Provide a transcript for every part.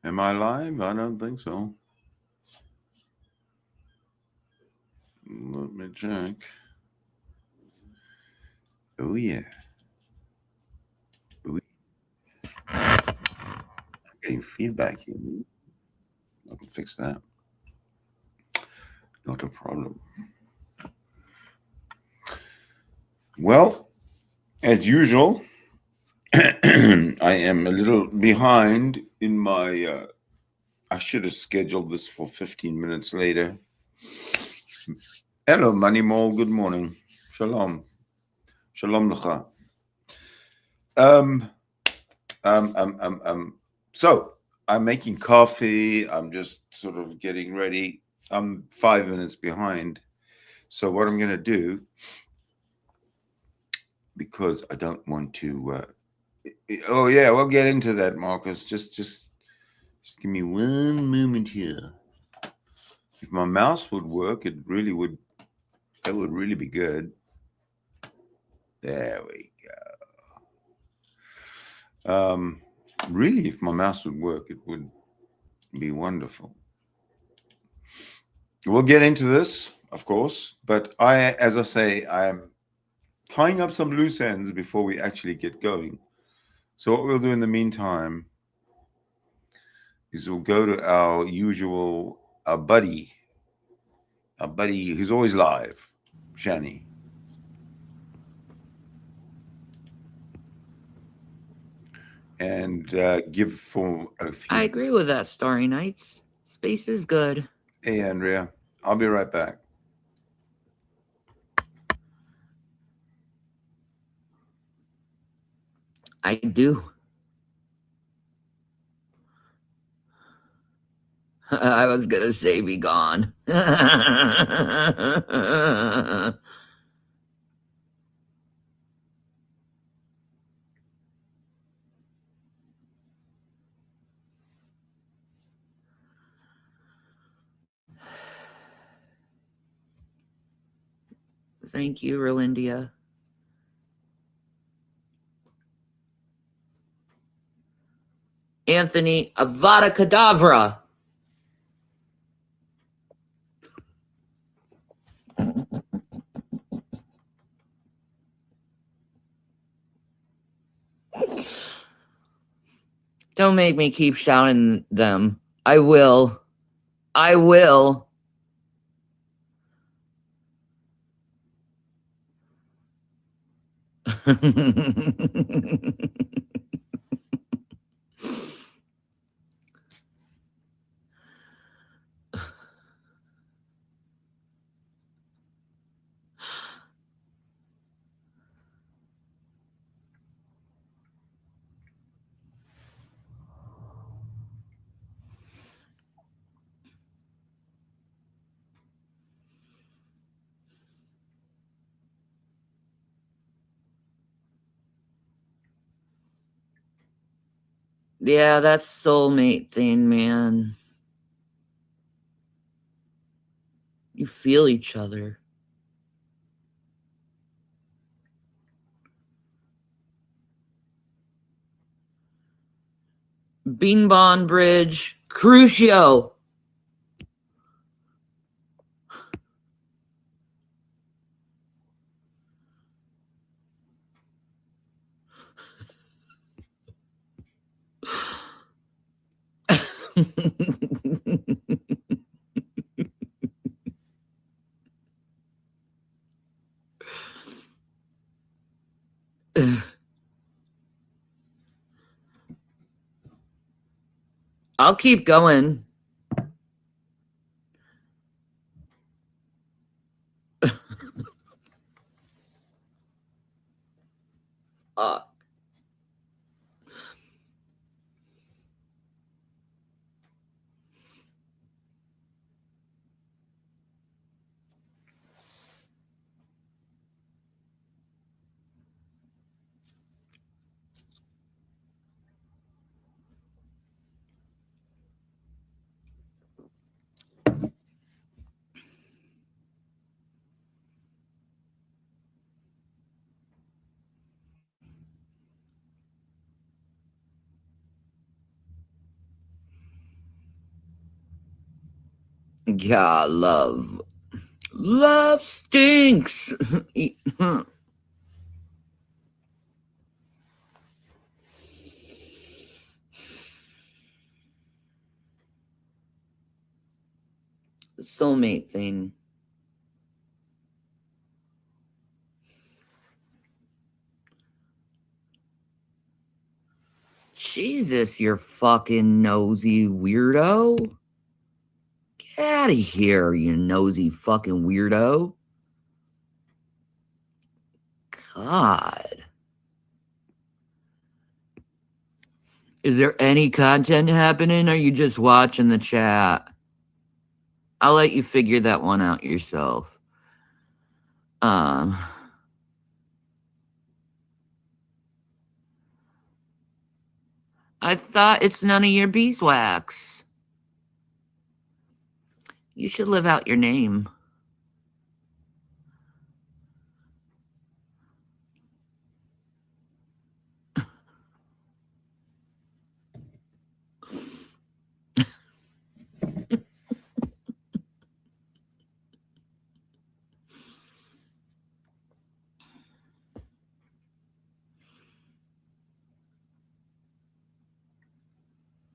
Am I live? I don't think so. Let me check. Oh, yeah. Oh, yeah. I'm getting feedback here. I can fix that. Not a problem. Well, as usual, I am a little behind in my. I should have scheduled this for 15 minutes later. Hello, Money Mall. Good morning. Shalom. Shalom lecha. Um, um, um, um, um. So I'm making coffee. I'm just sort of getting ready. I'm 5 minutes behind. So what I'm going to do, because I don't want to. Oh yeah, we'll get into that, Marcus. Just give me one moment here. If my mouse would work, it really would. That would really be good. There we go. Really, if my mouse would work, it would be wonderful. We'll get into this, of course, but as I say, I am tying up some loose ends before we actually get going. So what we'll do in the meantime is we'll go to our usual, our buddy who's always live, Shanny. And give for a I few. agree with that, Starry Nights. Space is good. Hey, Andrea, I'll be right back. I do. I was gonna say be gone. Thank you, Rolindia. Anthony Avada Kedavra. Don't make me keep shouting them. I will. I will. Yeah, that's soulmate thing, man. You feel each other. Beanbon Bridge, Crucio. I'll keep going. uh, Yeah, love. Love stinks. Soulmate thing. Jesus, you fucking nosy weirdo. Get out of here, you nosy fucking weirdo. God. Is there any content happening, or are you just watching the chat? I'll let you figure that one out yourself. I thought it's none of your beeswax. You should live out your name.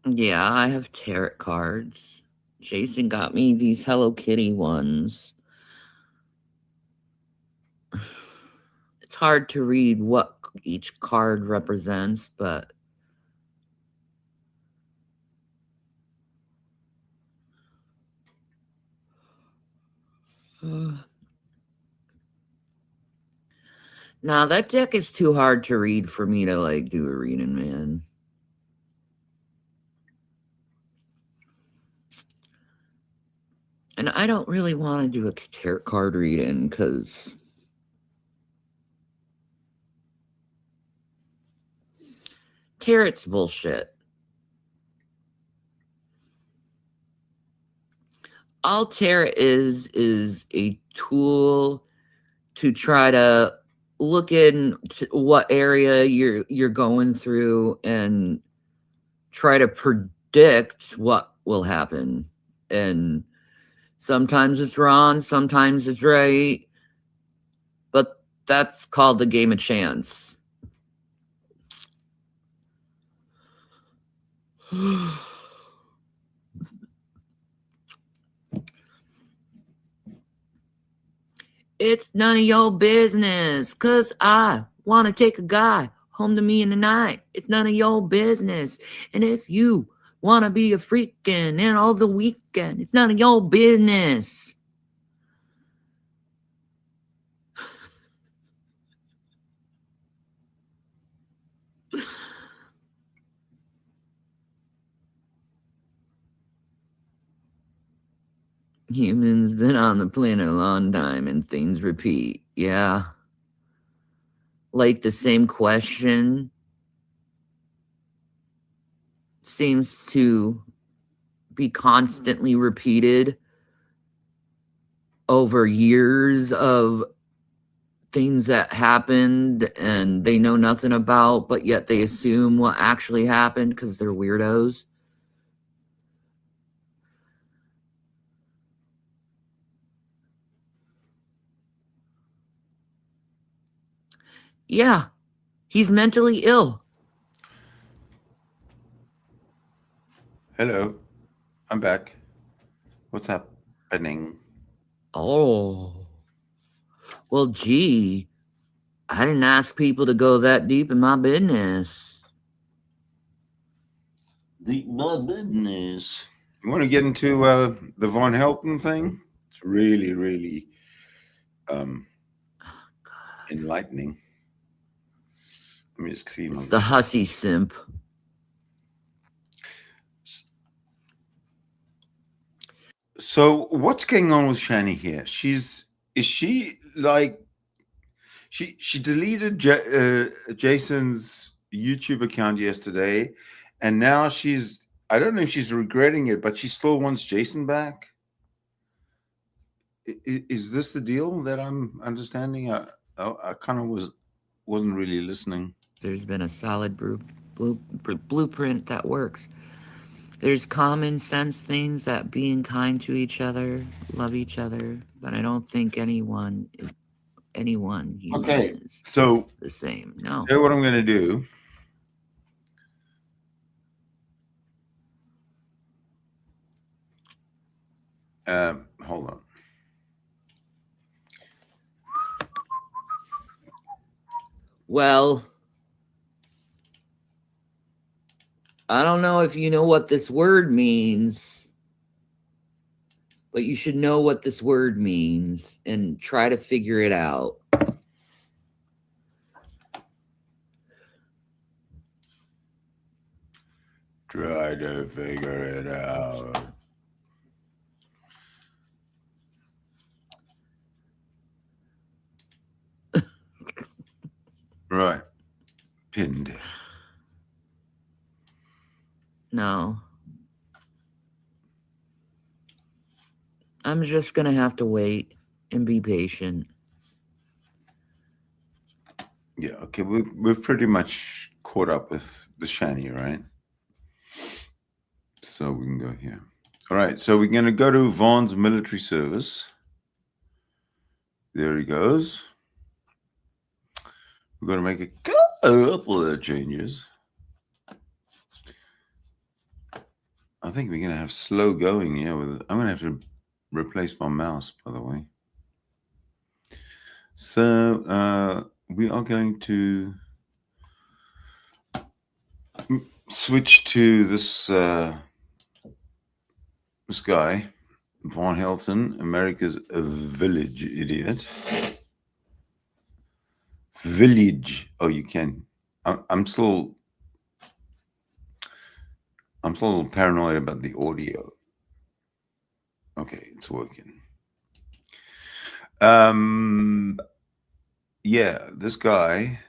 Yeah, I have tarot cards. Jason got me these Hello Kitty ones. It's hard to read what each card represents, but nah, that deck is too hard to read for me to like do a reading, man. And I don't really want to do a tarot card reading because tarot's bullshit. All tarot is a tool to try to look in what area you're going through and try to predict what will happen. And sometimes it's wrong, sometimes it's right, but that's called the game of chance. It's none of your business, 'cause I want to take a guy home to me in the night. It's none of your business. And if you want to be a freakin' and all the weekend, it's none of your business. Humans been on the planet a long time and things repeat. Yeah. Like the same question seems to be constantly repeated over years of things that happened and they know nothing about, but yet they assume what actually happened because they're weirdos. Yeah, he's mentally ill. Hello, I'm back. What's happening? Oh. Well, gee, I didn't ask people to go that deep in my business. My business. You want to get into the Von Helton thing? It's really, really enlightening. Let me just clean It's all the this. hussy simp. So what's going on with Shanny here? Is she like she deleted Jason's YouTube account yesterday, and now I don't know if she's regretting it, but she still wants Jason back. Is this the deal that I'm understanding? I kind of wasn't really listening. There's been a solid blueprint that works. There's common sense things that being kind to each other, love each other, but I don't think anyone human Okay, is so the same. No. here's what I'm going to do. Hold on. Well, I don't know if you know what this word means, but you should know what this word means and try to figure it out. Try to figure it out. Right. Pinned. No. I'm just going to have to wait and be patient. Yeah, okay. We're pretty much caught up with the Shanny, right? So we can go here. All right, so we're going to go to Vaughn's military service. There he goes. We're going to make a couple of changes. I think we're going to have slow going here. I'm going to have to replace my mouse, by the way. So we are going to switch to this this guy, Von Helton, America's village idiot. Village. Oh, you can. I'm still a little paranoid about the audio. Okay, it's working. Yeah, this guy.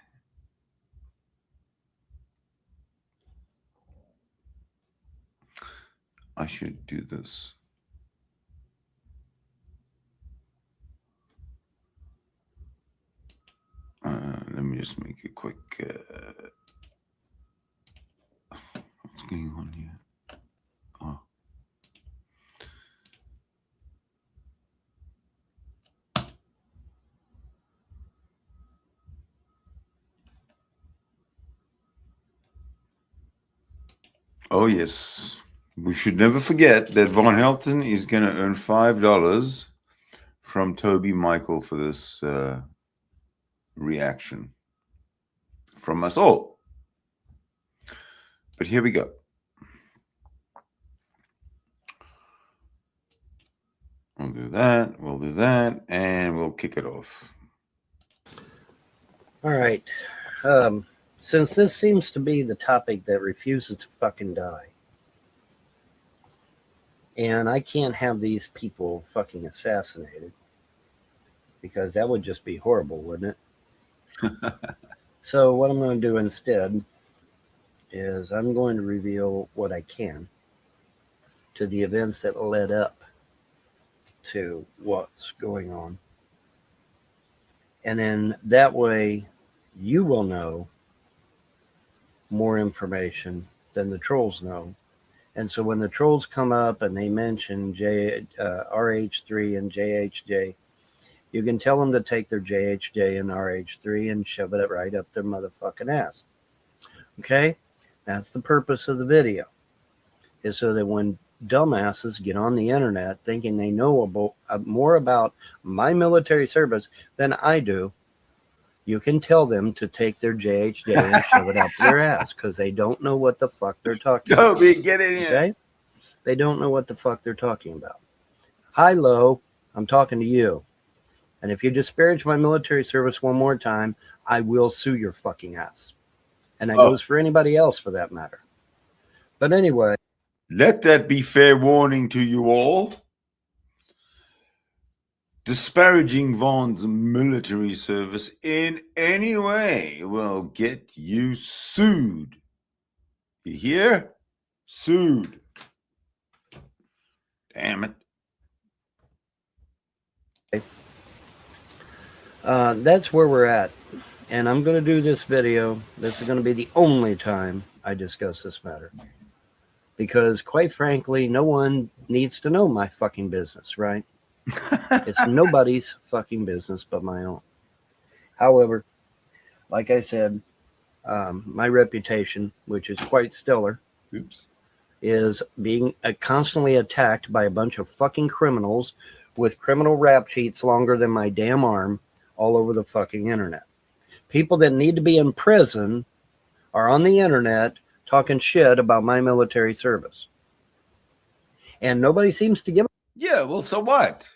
I should do this. Let me just make a quick. What's going on here? Oh. Oh, yes. We should never forget that Von Helton is going to earn $5 from Toby Michael for this reaction from us all. But here we go. We'll do that, and we'll kick it off. All right. Since this seems to be the topic that refuses to fucking die, and I can't have these people fucking assassinated, because that would just be horrible, wouldn't it? So what I'm going to do instead is I'm going to reveal what I can to the events that led up to what's going on. And then that way you will know more information than the trolls know. And so when the trolls come up and they mention RH3 and JHJ, you can tell them to take their JHJ and RH3 and shove it right up their motherfucking ass. Okay? That's the purpose of the video, is so that when dumbasses get on the internet thinking they know more about my military service than I do, you can tell them to take their JHJ and shove it up their ass, because they don't know what the fuck they're talking about. Toby, get in here. Okay? They don't know what the fuck they're talking about. Hi, Lo. I'm talking to you. And if you disparage my military service one more time, I will sue your fucking ass. And that goes for anybody else for that matter. But anyway. Let that be fair warning to you all. Disparaging Vaughn's military service in any way will get you sued. You hear? Sued. Damn it. That's where we're at. And I'm going to do this video. This is going to be the only time I discuss this matter. because quite frankly, no one needs to know my fucking business, right? It's nobody's fucking business but my own. However, like I said, my reputation, which is quite stellar, is being constantly attacked by a bunch of fucking criminals with criminal rap sheets longer than my damn arm all over the fucking internet. People that need to be in prison are on the internet talking shit about my military service. And nobody seems to give a... Yeah, well, so what?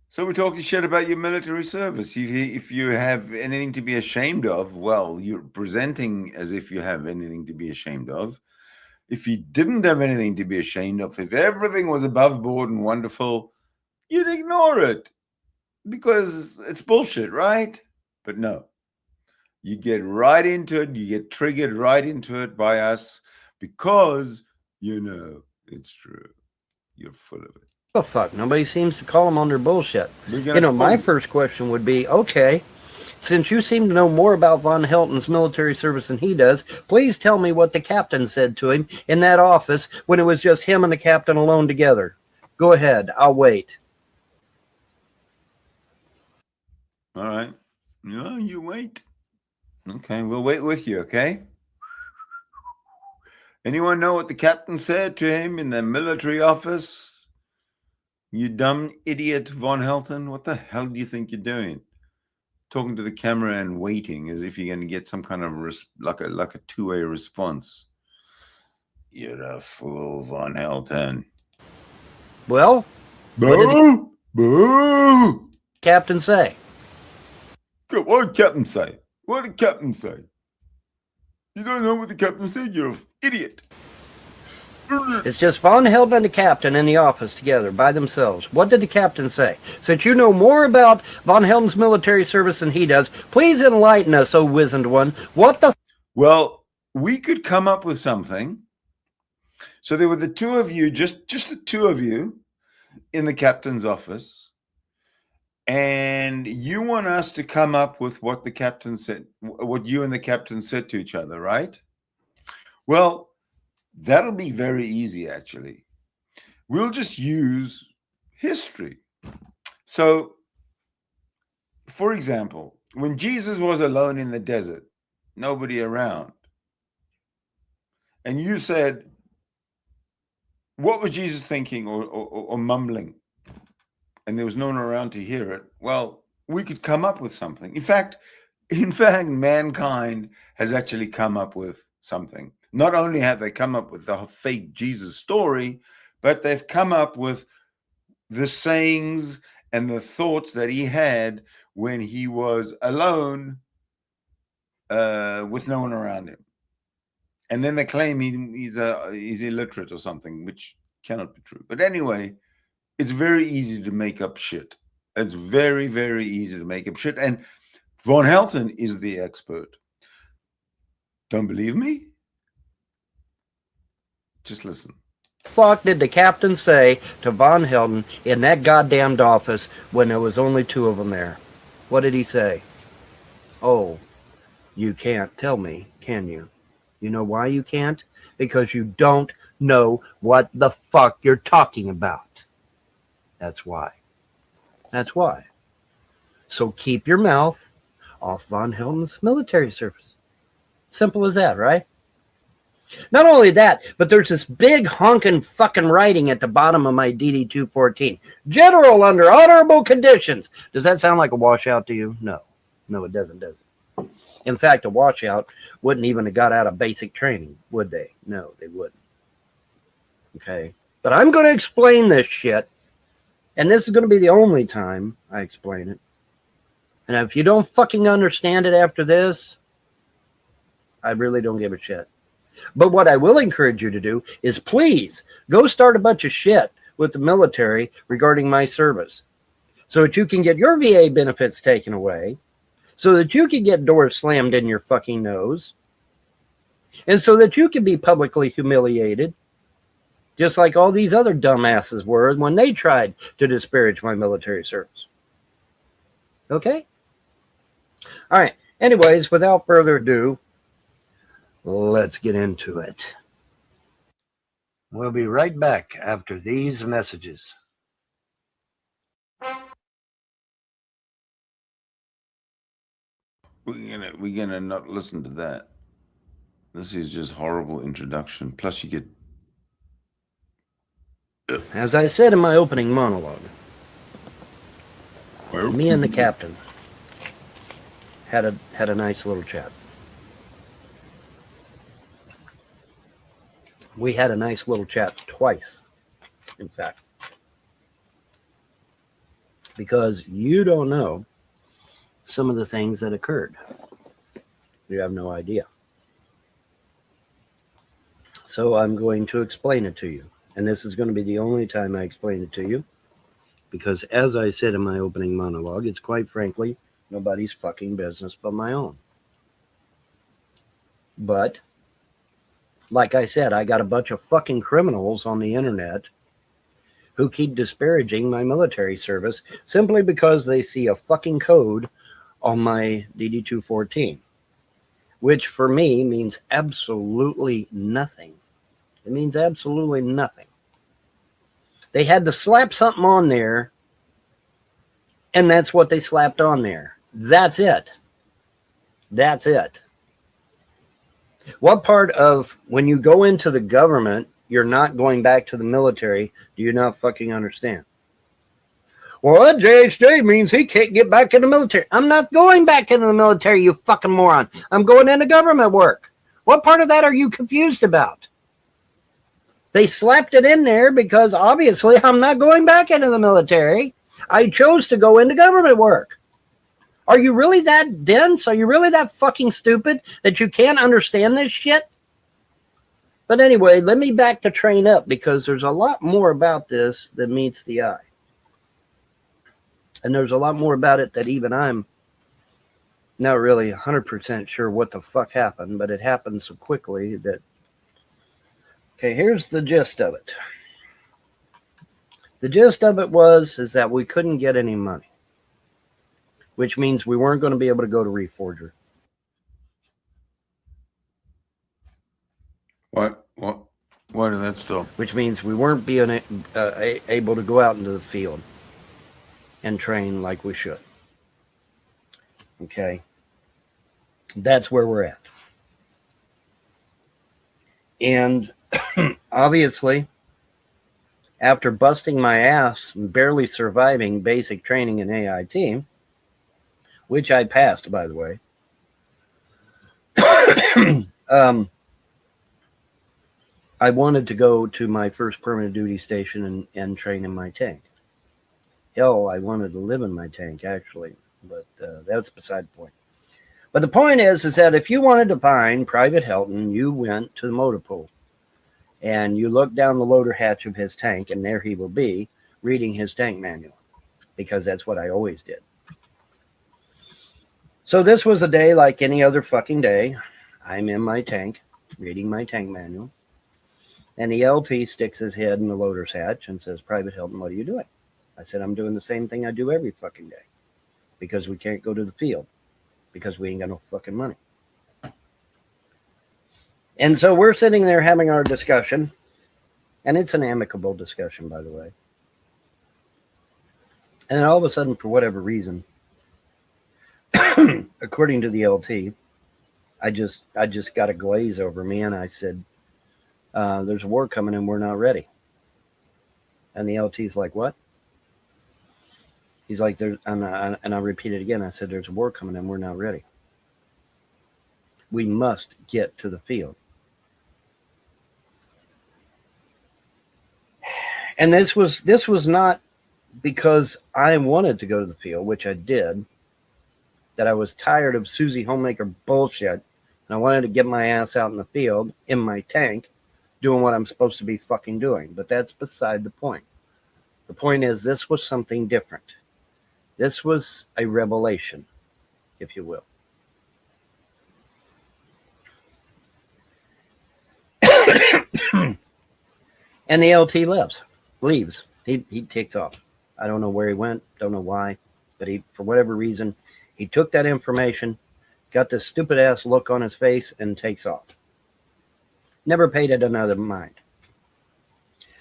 So we're talking shit about your military service. If you have anything to be ashamed of, well, you're presenting as if you have anything to be ashamed of. If you didn't have anything to be ashamed of, if everything was above board and wonderful, you'd ignore it because it's bullshit, right? But no, you get right into it. You get triggered right into it by us because, you know, it's true. You're full of it. Oh, fuck. Nobody seems to call them on their bullshit. You know, my first question would be, okay, since you seem to know more about Von Helton's military service than he does, please tell me what the captain said to him in that office when it was just him and the captain alone together. Go ahead. I'll wait. All right. No, you wait. Okay, we'll wait with you, okay? Anyone know what the captain said to him in the military office? You dumb idiot, Von Helton. What the hell do you think you're doing? Talking to the camera and waiting as if you're going to get some kind of like a two-way response. You're a fool, Von Helton. Well, boo, boo. Captain say? What did Captain say? What did Captain say? You don't know what the captain said? You're an idiot. It's just Von Helton and the captain in the office together by themselves. What did the captain say? Since you know more about Von Helton's military service than he does, please enlighten us, oh wizened one. What the... Well, we could come up with something. So there were the two of you, just the two of you in the captain's office. And you want us to come up with what the captain said, what you and the captain said to each other, right? Well, that'll be very easy, actually. We'll just use history. So, for example, when Jesus was alone in the desert, nobody around, and you said, what was Jesus thinking or mumbling? And there was no one around to hear it. Well, we could come up with something. In fact, mankind has actually come up with something. Not only have they come up with the fake Jesus story, but they've come up with the sayings and the thoughts that he had when he was alone with no one around him. And then they claim he's illiterate or something, which cannot be true. But anyway, it's very easy to make up shit. It's very, very easy to make up shit. And Von Helton is the expert. Don't believe me? Just listen. Fuck did the captain say to Von Helton in that goddamned office when there was only two of them there? What did he say? Oh, you can't tell me, can you? You know why you can't? Because you don't know what the fuck you're talking about. That's why. That's why. So keep your mouth off Von Helton's military service. Simple as that, right? Not only that, but there's this big honking fucking writing at the bottom of my DD-214. General under honorable conditions. Does that sound like a washout to you? No. No, it doesn't, does it? In fact, a washout wouldn't even have got out of basic training, would they? No, they wouldn't. Okay. But I'm going to explain this shit. And this is going to be the only time I explain it. And if you don't fucking understand it after this, I really don't give a shit. But what I will encourage you to do is please go start a bunch of shit with the military regarding my service so that you can get your VA benefits taken away, so that you can get doors slammed in your fucking nose, and so that you can be publicly humiliated, just like all these other dumbasses were when they tried to disparage my military service. Okay? All right. Anyways, without further ado, let's get into it. We'll be right back after these messages. We're gonna not listen to that. This is just horrible introduction. Plus, you get. As I said in my opening monologue, me and the captain had a nice little chat. We had a nice little chat twice, in fact, because you don't know some of the things that occurred. You have no idea. So I'm going to explain it to you. And this is going to be the only time I explain it to you. Because as I said in my opening monologue, it's quite frankly nobody's fucking business but my own. But, like I said, I got a bunch of fucking criminals on the internet who keep disparaging my military service simply because they see a fucking code on my DD-214, which for me means absolutely nothing. It means absolutely nothing. They had to slap something on there, and that's what they slapped on there. That's it. That's it. What part of when you go into the government, you're not going back to the military, do you not fucking understand? Well, that JHJ means he can't get back in the military. I'm not going back into the military, you fucking moron. I'm going into government work. What part of that are you confused about? They slapped it in there because obviously I'm not going back into the military. I chose to go into government work. Are you really that dense? Are you really that fucking stupid that you can't understand this shit? But anyway, let me back the train up because there's a lot more about this than meets the eye. And there's a lot more about it that even I'm not really 100% sure what the fuck happened, but it happened so quickly that... Okay, here's the gist of it. The gist of it is that we couldn't get any money, which means we weren't going to be able to go to Reforger. What? Why did that stop? Which means we weren't being able to go out into the field and train like we should. Okay? That's where we're at. And obviously, after busting my ass and barely surviving basic training in AIT, which I passed, by the way, I wanted to go to my first permanent duty station and train in my tank. Hell, I wanted to live in my tank, actually, but that's beside the point. But the point is that if you wanted to find Private Helton, you went to the motor pool. And you look down the loader hatch of his tank, and there he will be, reading his tank manual. Because that's what I always did. So this was a day like any other fucking day. I'm in my tank, reading my tank manual. And the LT sticks his head in the loader's hatch and says, Private Helton, what are you doing? I said, I'm doing the same thing I do every fucking day. Because we can't go to the field. Because we ain't got no fucking money. And so we're sitting there having our discussion. And it's an amicable discussion, by the way. And then all of a sudden, for whatever reason, according to the LT, I just got a glaze over me, and I said, there's a war coming and we're not ready. And the LT's like, what? He's like, and I repeat it again. I said, there's a war coming and we're not ready. We must get to the field. And this was not because I wanted to go to the field, which I did, that I was tired of Susie Homemaker bullshit, and I wanted to get my ass out in the field, in my tank, doing what I'm supposed to be fucking doing. But that's beside the point. The point is, this was something different. This was a revelation, if you will. And the LT leaves. He takes off. I don't know where he went, don't know why, but he, for whatever reason, he took that information, got this stupid ass look on his face, and takes off. Never paid it another mind.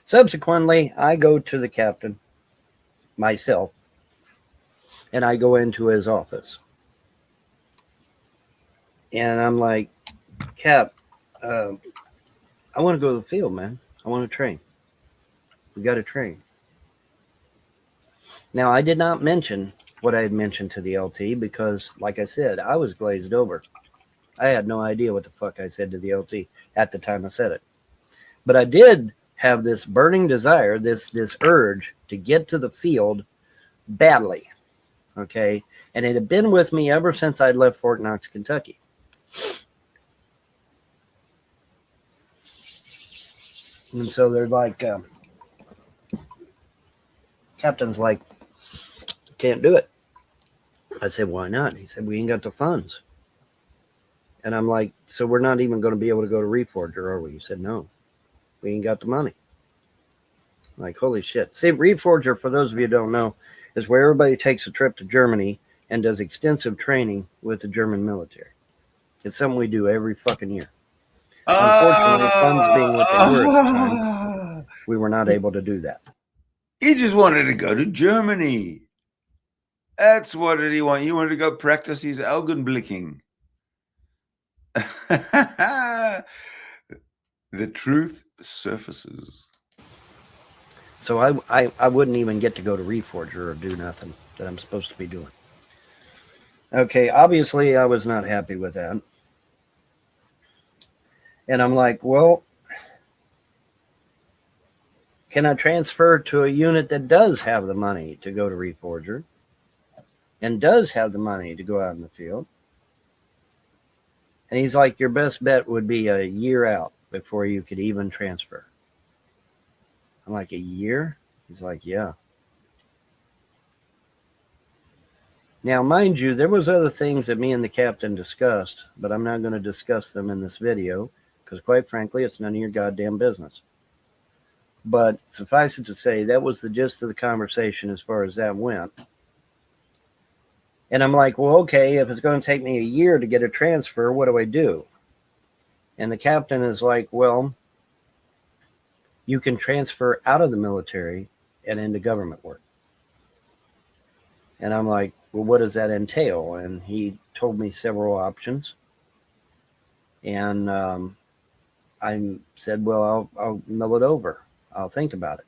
Subsequently, I go to the captain myself, and I go into his office. And I'm like, Cap, I want to go to the field, man. I want to train. We got to train. Now, I did not mention what I had mentioned to the LT because, like I said, I was glazed over. I had no idea what the fuck I said to the LT at the time I said it. But I did have this burning desire, this urge to get to the field badly. Okay. And it had been with me ever since I left Fort Knox, Kentucky. And so they're like, captain's like, can't do it. I said, why not? He said, we ain't got the funds. And I'm like, so we're not even going to be able to go to Reforger, are we? He said, no, we ain't got the money. I'm like, holy shit. See, Reforger, for those of you who don't know, is where everybody takes a trip to Germany and does extensive training with the German military. It's something we do every fucking year. Unfortunately, funds being what they were at the time, we were not able to do that. He just wanted to go to Germany. That's what did he want. He wanted to go practice his Augenblicking. The truth surfaces. So I wouldn't even get to go to Reforger or do nothing that I'm supposed to be doing. Okay, obviously I was not happy with that. And I'm like, well, can I transfer to a unit that does have the money to go to Reforger and does have the money to go out in the field? And he's like, your best bet would be a year out before you could even transfer. I'm like, a year? He's like, yeah. Now, mind you, there was other things that me and the captain discussed, but I'm not going to discuss them in this video because, quite frankly, it's none of your goddamn business. But suffice it to say, that was the gist of the conversation as far as that went. And I'm like, well, okay, if it's going to take me a year to get a transfer, what do I do? And the captain is like, well, you can transfer out of the military and into government work. And I'm like, well, what does that entail? And he told me several options. And I said, well, I'll mull it over. I'll think about it.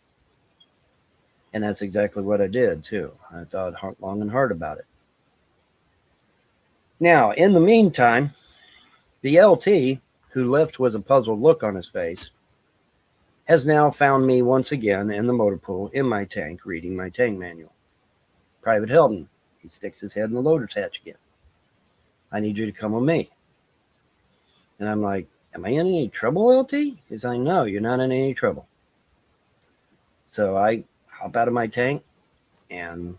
And that's exactly what I did, too. I thought long and hard about it. Now, in the meantime, the LT, who left with a puzzled look on his face, has now found me once again in the motor pool in my tank, reading my tank manual. Private Helton, he sticks his head in the loader's hatch again. I need you to come with me. And I'm like, am I in any trouble, LT? He's like, no, you're not in any trouble. So I hop out of my tank and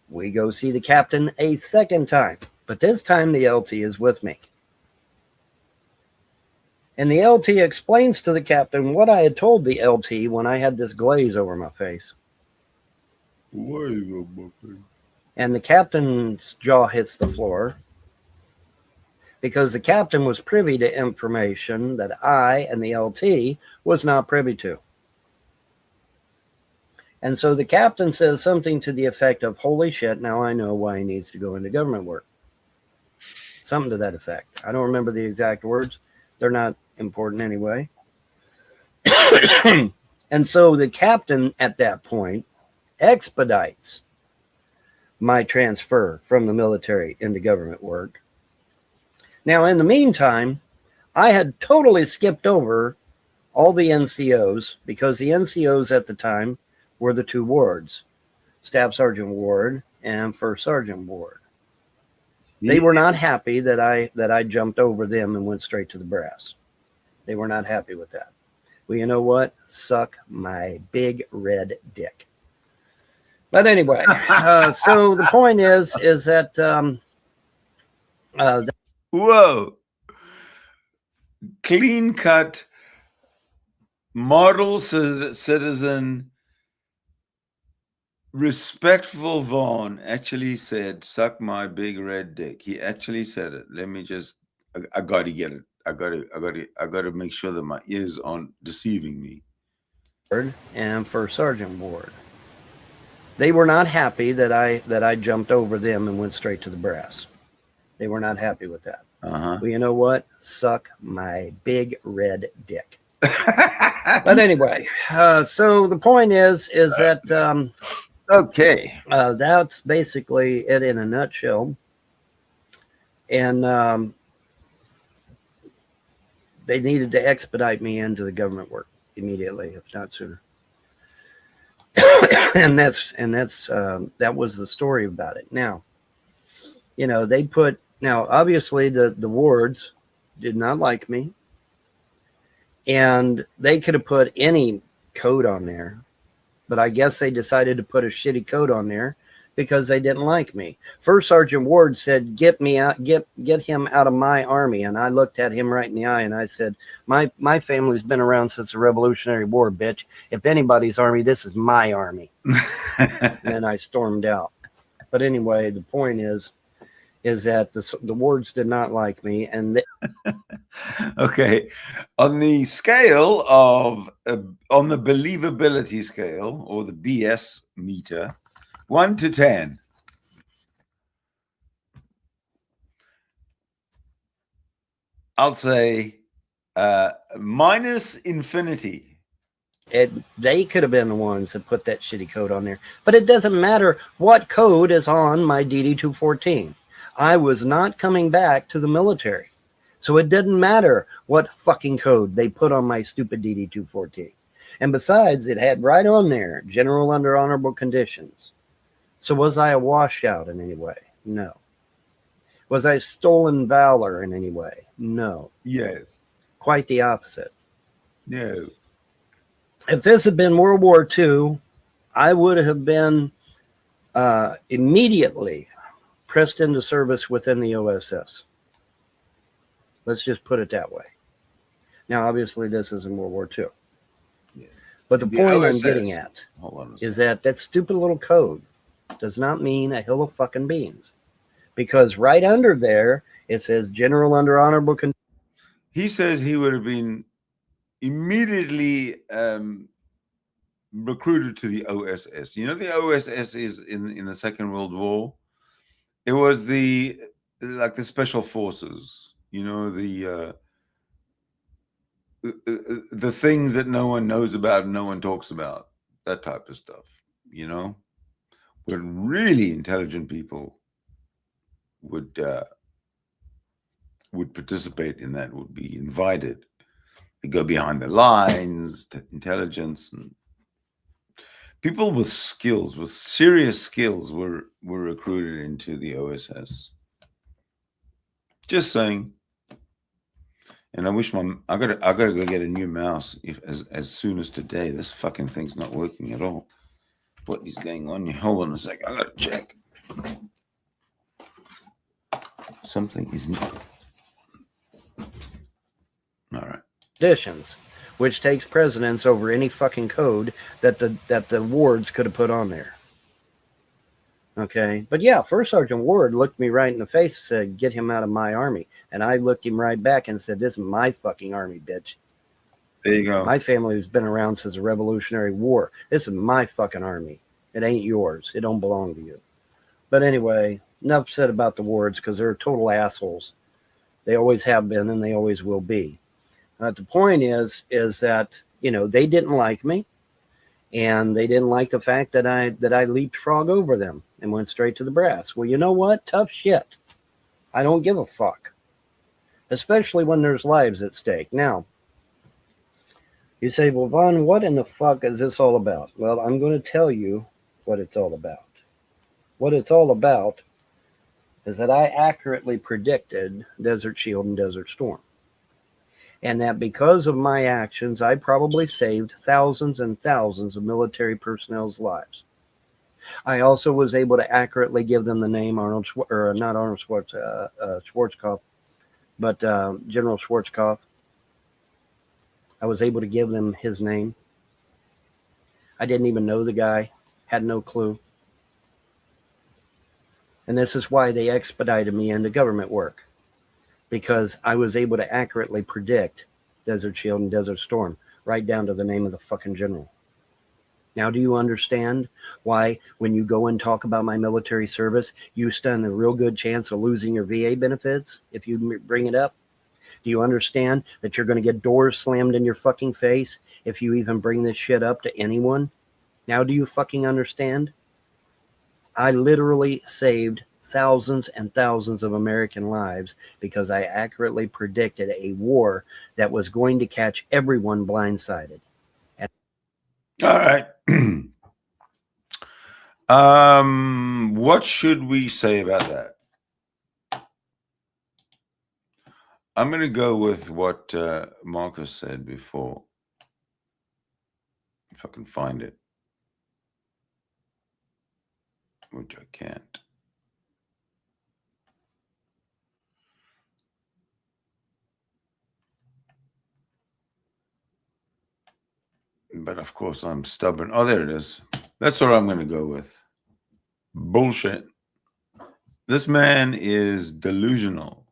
we go see the captain a second time. But this time the LT is with me. And the LT explains to the captain what I had told the LT when I had this glaze over my face. And the captain's jaw hits the floor because the captain was privy to information that I and the LT was not privy to. And so the captain says something to the effect of, holy shit, now I know why he needs to go into government work. Something to that effect. I don't remember the exact words. They're not important anyway. And so the captain at that point expedites my transfer from the military into government work. Now, in the meantime, I had totally skipped over all the NCOs because the NCOs at the time were the two wards, Staff Sergeant Ward and First Sergeant Ward. They were not happy that I jumped over them and went straight to the brass. They were not happy with that. Well, you know what? Suck my big red dick. But anyway, so the point is that whoa, clean cut, model citizen, respectful Vaughn actually said, suck my big red dick. He actually said it. Let me just, I got to get it. I got to make sure that my ears aren't deceiving me. and First Sergeant Ward. They were not happy that I jumped over them and went straight to the brass. They were not happy with that. Uh-huh. Well, you know what? Suck my big red dick. But anyway, so the point is that okay. That's basically it in a nutshell. And they needed to expedite me into the government work immediately, if not sooner. and that was the story about it. Now, obviously the wards did not like me, and they could have put any code on there, but I guess they decided to put a shitty code on there because they didn't like me. First Sergeant Ward said, "Get me out, get him out of my army." And I looked at him right in the eye and I said, my family's been around since the Revolutionary War, bitch. If anybody's army, this is my army. And then I stormed out. But anyway, the point is that the wards did not like me. And okay, on the scale of on the believability scale, or the BS meter, 1 to 10, I'll say minus infinity. They could have been the ones that put that shitty code on there, but it doesn't matter what code is on my DD-214. I was not coming back to the military, so it didn't matter what fucking code they put on my stupid DD-214. And besides, it had right on there, general under honorable conditions. So was I a washout in any way? No. Was I stolen valor in any way? No. Yes. Quite the opposite. No. If this had been World War II, I would have been immediately pressed into service within the OSS. Let's just put it that way. Now, obviously, this is in World War II. Yeah. But the point I'm getting at is that stupid little code does not mean a hill of fucking beans. Because right under there, it says general under honorable conditions. He says he would have been immediately recruited to the OSS. You know, the OSS is in the Second World War. It was the special forces. You know, the things that no one knows about and no one talks about. That type of stuff. You know, where really intelligent people would participate in that, would be invited. They go behind the lines, to intelligence, and people with skills, with serious skills, were recruited into the OSS. Just saying. And I wish I gotta go get a new mouse as soon as today. This fucking thing's not working at all. What is going on here? Hold on a sec. I gotta check. Something is not. All right. Conditions, which takes precedence over any fucking code that the wards could have put on there. Okay, but yeah, First Sergeant Ward looked me right in the face and said, "Get him out of my army," and I looked him right back and said, "This is my fucking army, bitch. There you go. My family has been around since the Revolutionary War. This is my fucking army. It ain't yours. It don't belong to you." But anyway, enough said about the wards, because they're total assholes. They always have been, and they always will be. But the point is that, they didn't like me, and they didn't like the fact that I leapfrog over them and went straight to the brass. Well, you know what? Tough shit. I don't give a fuck, especially when there's lives at stake. Now, you say, "Well, Vaughn, what in the fuck is this all about?" Well, I'm going to tell you what it's all about. What it's all about is that I accurately predicted Desert Shield and Desert Storm. And that because of my actions, I probably saved thousands and thousands of military personnel's lives. I also was able to accurately give them the name Schwarzkopf, but General Schwarzkopf. I was able to give them his name. I didn't even know the guy, had no clue. And this is why they expedited me into government work, because I was able to accurately predict Desert Shield and Desert Storm right down to the name of the fucking general. Now, do you understand why when you go and talk about my military service, you stand a real good chance of losing your VA benefits if you bring it up? Do you understand that you're going to get doors slammed in your fucking face if you even bring this shit up to anyone? Now, do you fucking understand? I literally saved thousands and thousands of American lives because I accurately predicted a war that was going to catch everyone blindsided. All right. What should we say about that? I'm going to go with what Marcus said before. If I can find it, which I can't. But of course, I'm stubborn. Oh, there it is. That's what I'm going to go with. Bullshit. This man is delusional.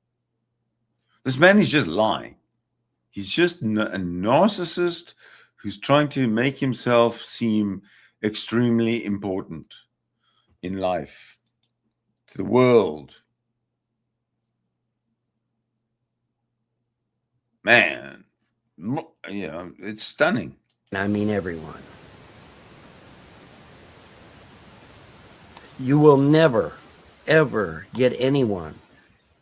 This man is just lying. He's just a narcissist who's trying to make himself seem extremely important in life, to the world. Man, yeah, it's stunning. I mean everyone. You will never, ever get anyone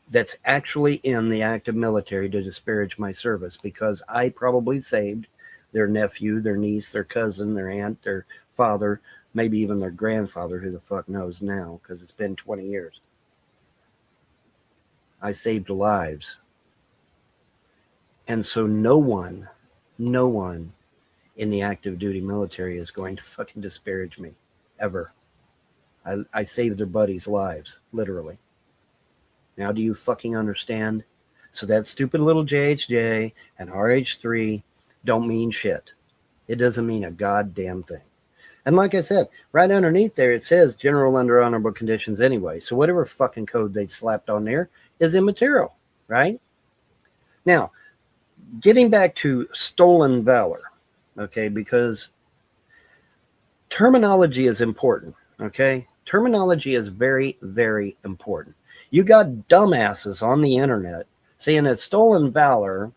that's actually in the active military to disparage my service, because I probably saved their nephew, their niece, their cousin, their aunt, their father, maybe even their grandfather, who the fuck knows now, because it's been 20 years. I saved lives. And so no one in the active duty military is going to fucking disparage me, ever. I saved their buddies' lives, literally. Now, do you fucking understand? So that stupid little JHJ and RH3 don't mean shit. It doesn't mean a goddamn thing. And like I said, right underneath there, it says general under honorable conditions anyway. So whatever fucking code they slapped on there is immaterial, right? Now, getting back to stolen valor, okay, because terminology is important, okay? Terminology is very, very important. You got dumbasses on the internet saying that stolen valor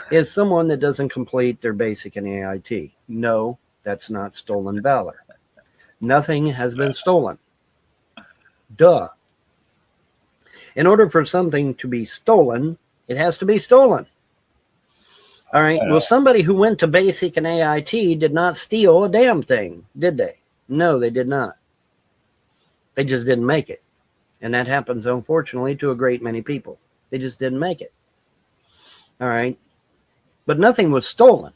is someone that doesn't complete their basic in AIT. No, that's not stolen valor. Nothing has been stolen. Duh. In order for something to be stolen, it has to be stolen. All right. Well, somebody who went to basic and AIT did not steal a damn thing, did they? No, they did not. They just didn't make it. And that happens, unfortunately, to a great many people. They just didn't make it. All right. But nothing was stolen.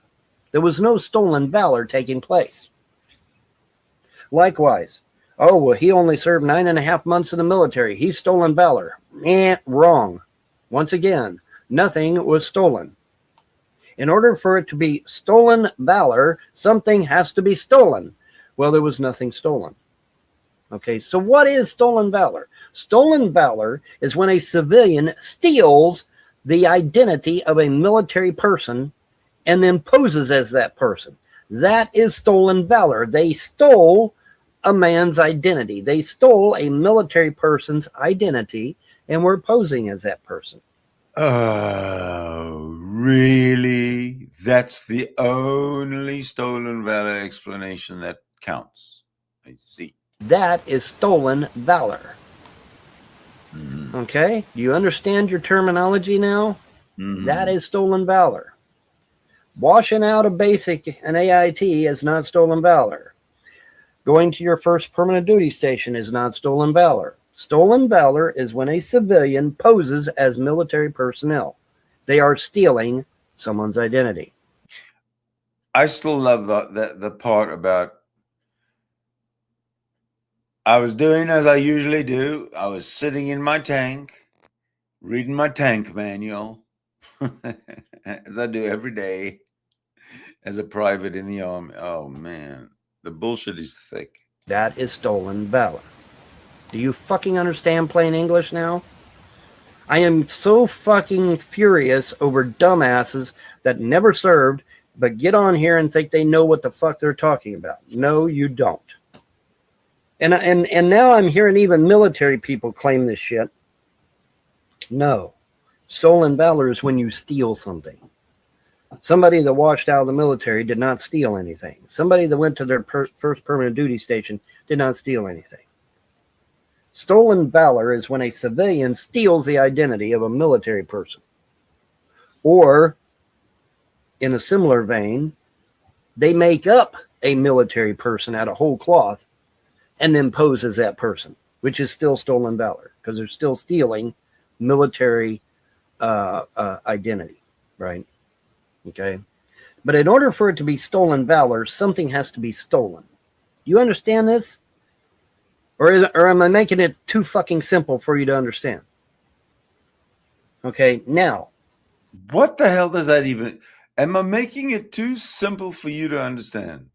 There was no stolen valor taking place. Likewise, oh, well, he only served 9.5 months in the military. He's stolen valor. Wrong. Once again, nothing was stolen. In order for it to be stolen valor, something has to be stolen. Well, there was nothing stolen. Okay, so what is stolen valor? Stolen valor is when a civilian steals the identity of a military person and then poses as that person. That is stolen valor. They stole a man's identity. They stole a military person's identity and were posing as that person. Oh, really? That's the only stolen valor explanation that counts. I see. That is stolen valor. Mm-hmm. Okay? Do you understand your terminology now? Mm-hmm. That is stolen valor. Washing out a basic and AIT is not stolen valor. Going to your first permanent duty station is not stolen valor. Stolen valor is when a civilian poses as military personnel. They are stealing someone's identity. I still love the part about I was doing as I usually do. I was sitting in my tank, reading my tank manual, as I do every day as a private in the army. Oh, man. The bullshit is thick. That is stolen valor. Do you fucking understand plain English now? I am so fucking furious over dumbasses that never served but get on here and think they know what the fuck they're talking about. No, you don't. And now I'm hearing even military people claim this shit. No. Stolen valor is when you steal something. Somebody that washed out of the military did not steal anything. Somebody that went to their first permanent duty station did not steal anything. Stolen valor is when a civilian steals the identity of a military person. Or, in a similar vein, they make up a military person out of whole cloth and then pose as that person, which is still stolen valor because they're still stealing military identity, right? Okay. But in order for it to be stolen valor, something has to be stolen. You understand this? Or am I making it too fucking simple for you to understand? Okay, now. What the hell does that even... Am I making it too simple for you to understand?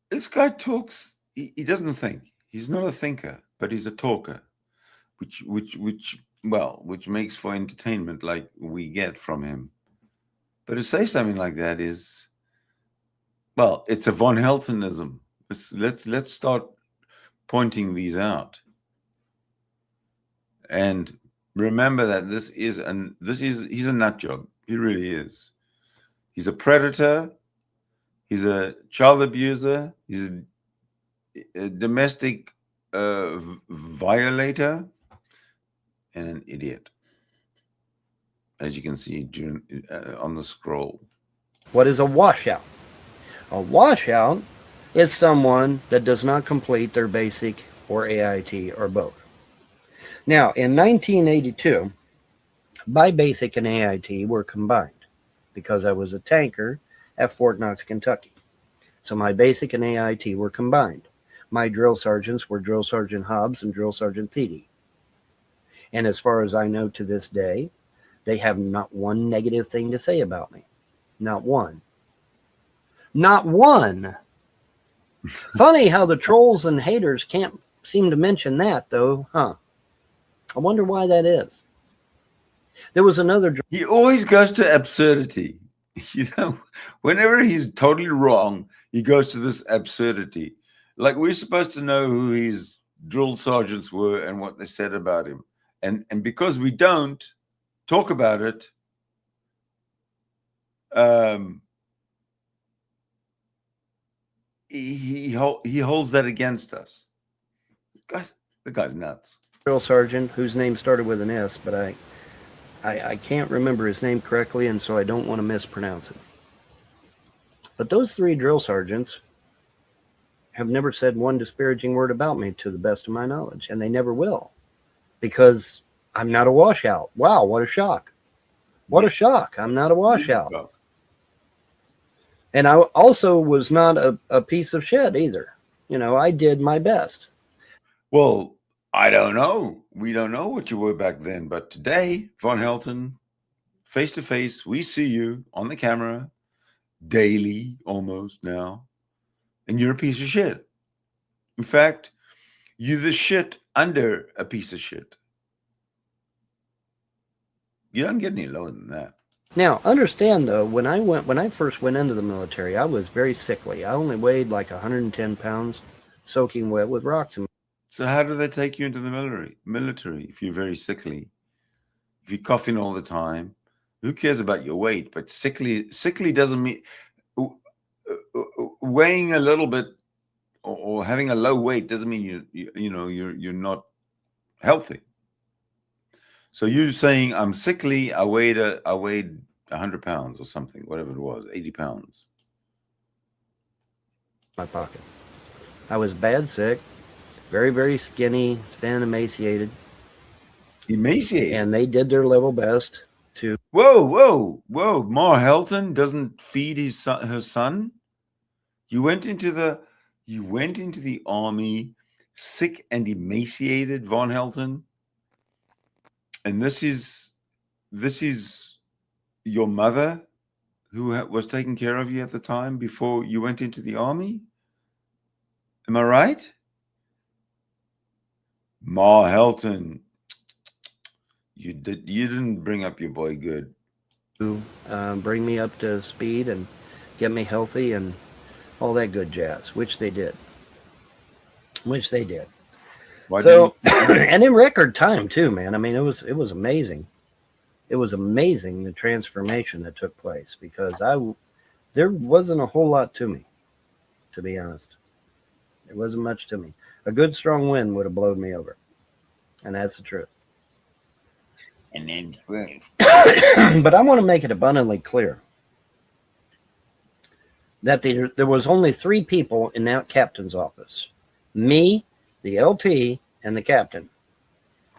This guy talks... He doesn't think. He's not a thinker, but he's a talker. Which makes for entertainment like we get from him. But to say something like that is... Well, it's a von Heltonism. Let's start pointing these out. And remember that he's a nut job. He really is. He's a predator. He's a child abuser. He's a domestic violator and an idiot, as you can see on the scroll. What is a washout? A washout is someone that does not complete their basic or AIT or both. Now, in 1982, my basic and AIT were combined because I was a tanker at Fort Knox, Kentucky. So my basic and AIT were combined. My drill sergeants were Drill Sergeant Hobbs and Drill Sergeant Thede. And as far as I know to this day, they have not one negative thing to say about me. Not one. Not one. Funny how the trolls and haters can't seem to mention that, though, huh? I wonder why that is. There was another... He always goes to absurdity. You know, whenever he's totally wrong, he goes to this absurdity. Like we're supposed to know who his drill sergeants were and what they said about him. And because we don't talk about it, he holds that against us. The guy's nuts. Drill sergeant whose name started with an S, but I can't remember his name correctly, and so I don't want to mispronounce it. But those three drill sergeants have never said one disparaging word about me to the best of my knowledge, and they never will, because I'm not a washout. Wow, what a shock. What a shock. I'm not a washout. And I also was not a piece of shit either. You know, I did my best. Well, I don't know. We don't know what you were back then, but today, Von Helton, face to face, we see you on the camera daily, almost now, and you're a piece of shit. In fact, you're the shit under a piece of shit. You don't get any lower than that. Now, understand though, when I first went into the military, I was very sickly. I only weighed like 110 pounds, soaking wet with rocks in. So how do they take you into the military if you're very sickly? If you're coughing all the time, who cares about your weight? But sickly doesn't mean weighing a little bit or having a low weight doesn't mean you're not healthy. So you're saying I'm sickly. I weighed 100 pounds or something, whatever it was, 80 pounds. My pocket. I was bad sick, very, very skinny, thin, emaciated. Emaciated. And they did their level best to. Whoa! Ma Helton doesn't feed her son. You went into the army, sick and emaciated, Von Helton. And this is your mother who was taking care of you at the time before you went into the army? Am I right? Ma Helton, you didn't bring up your boy good. to bring me up to speed and get me healthy and all that good jazz, which they did. Why So, didn't you- and in record time too, man. I mean, it was amazing. It was amazing the transformation that took place because there wasn't a whole lot to me, to be honest. There wasn't much to me. A good strong wind would have blown me over, and that's the truth. And then, right. But I want to make it abundantly clear that there was only 3 people in that captain's office: me, the LT, and the captain.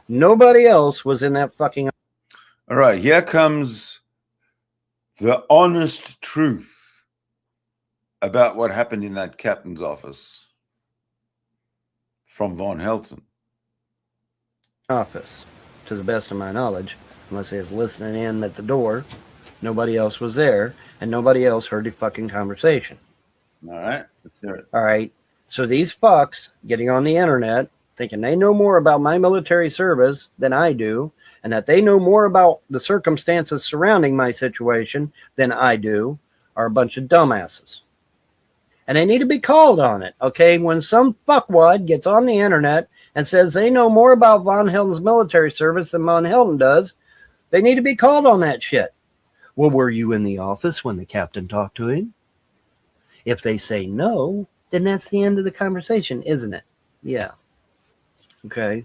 Nobody else was in that fucking. All right, here comes the honest truth about what happened in that captain's office from Von Helton. Office, to the best of my knowledge, unless he was listening in at the door. Nobody else was there, and nobody else heard the fucking conversation. All right, let's hear it. All right. So these fucks getting on the internet, thinking they know more about my military service than I do, and that they know more about the circumstances surrounding my situation than I do, are a bunch of dumbasses. And they need to be called on it, okay? When some fuckwad gets on the internet and says they know more about Von Helton's military service than Von Helton does, they need to be called on that shit. Well, were you in the office when the captain talked to him? If they say no, then that's the end of the conversation, isn't it? Yeah. Okay.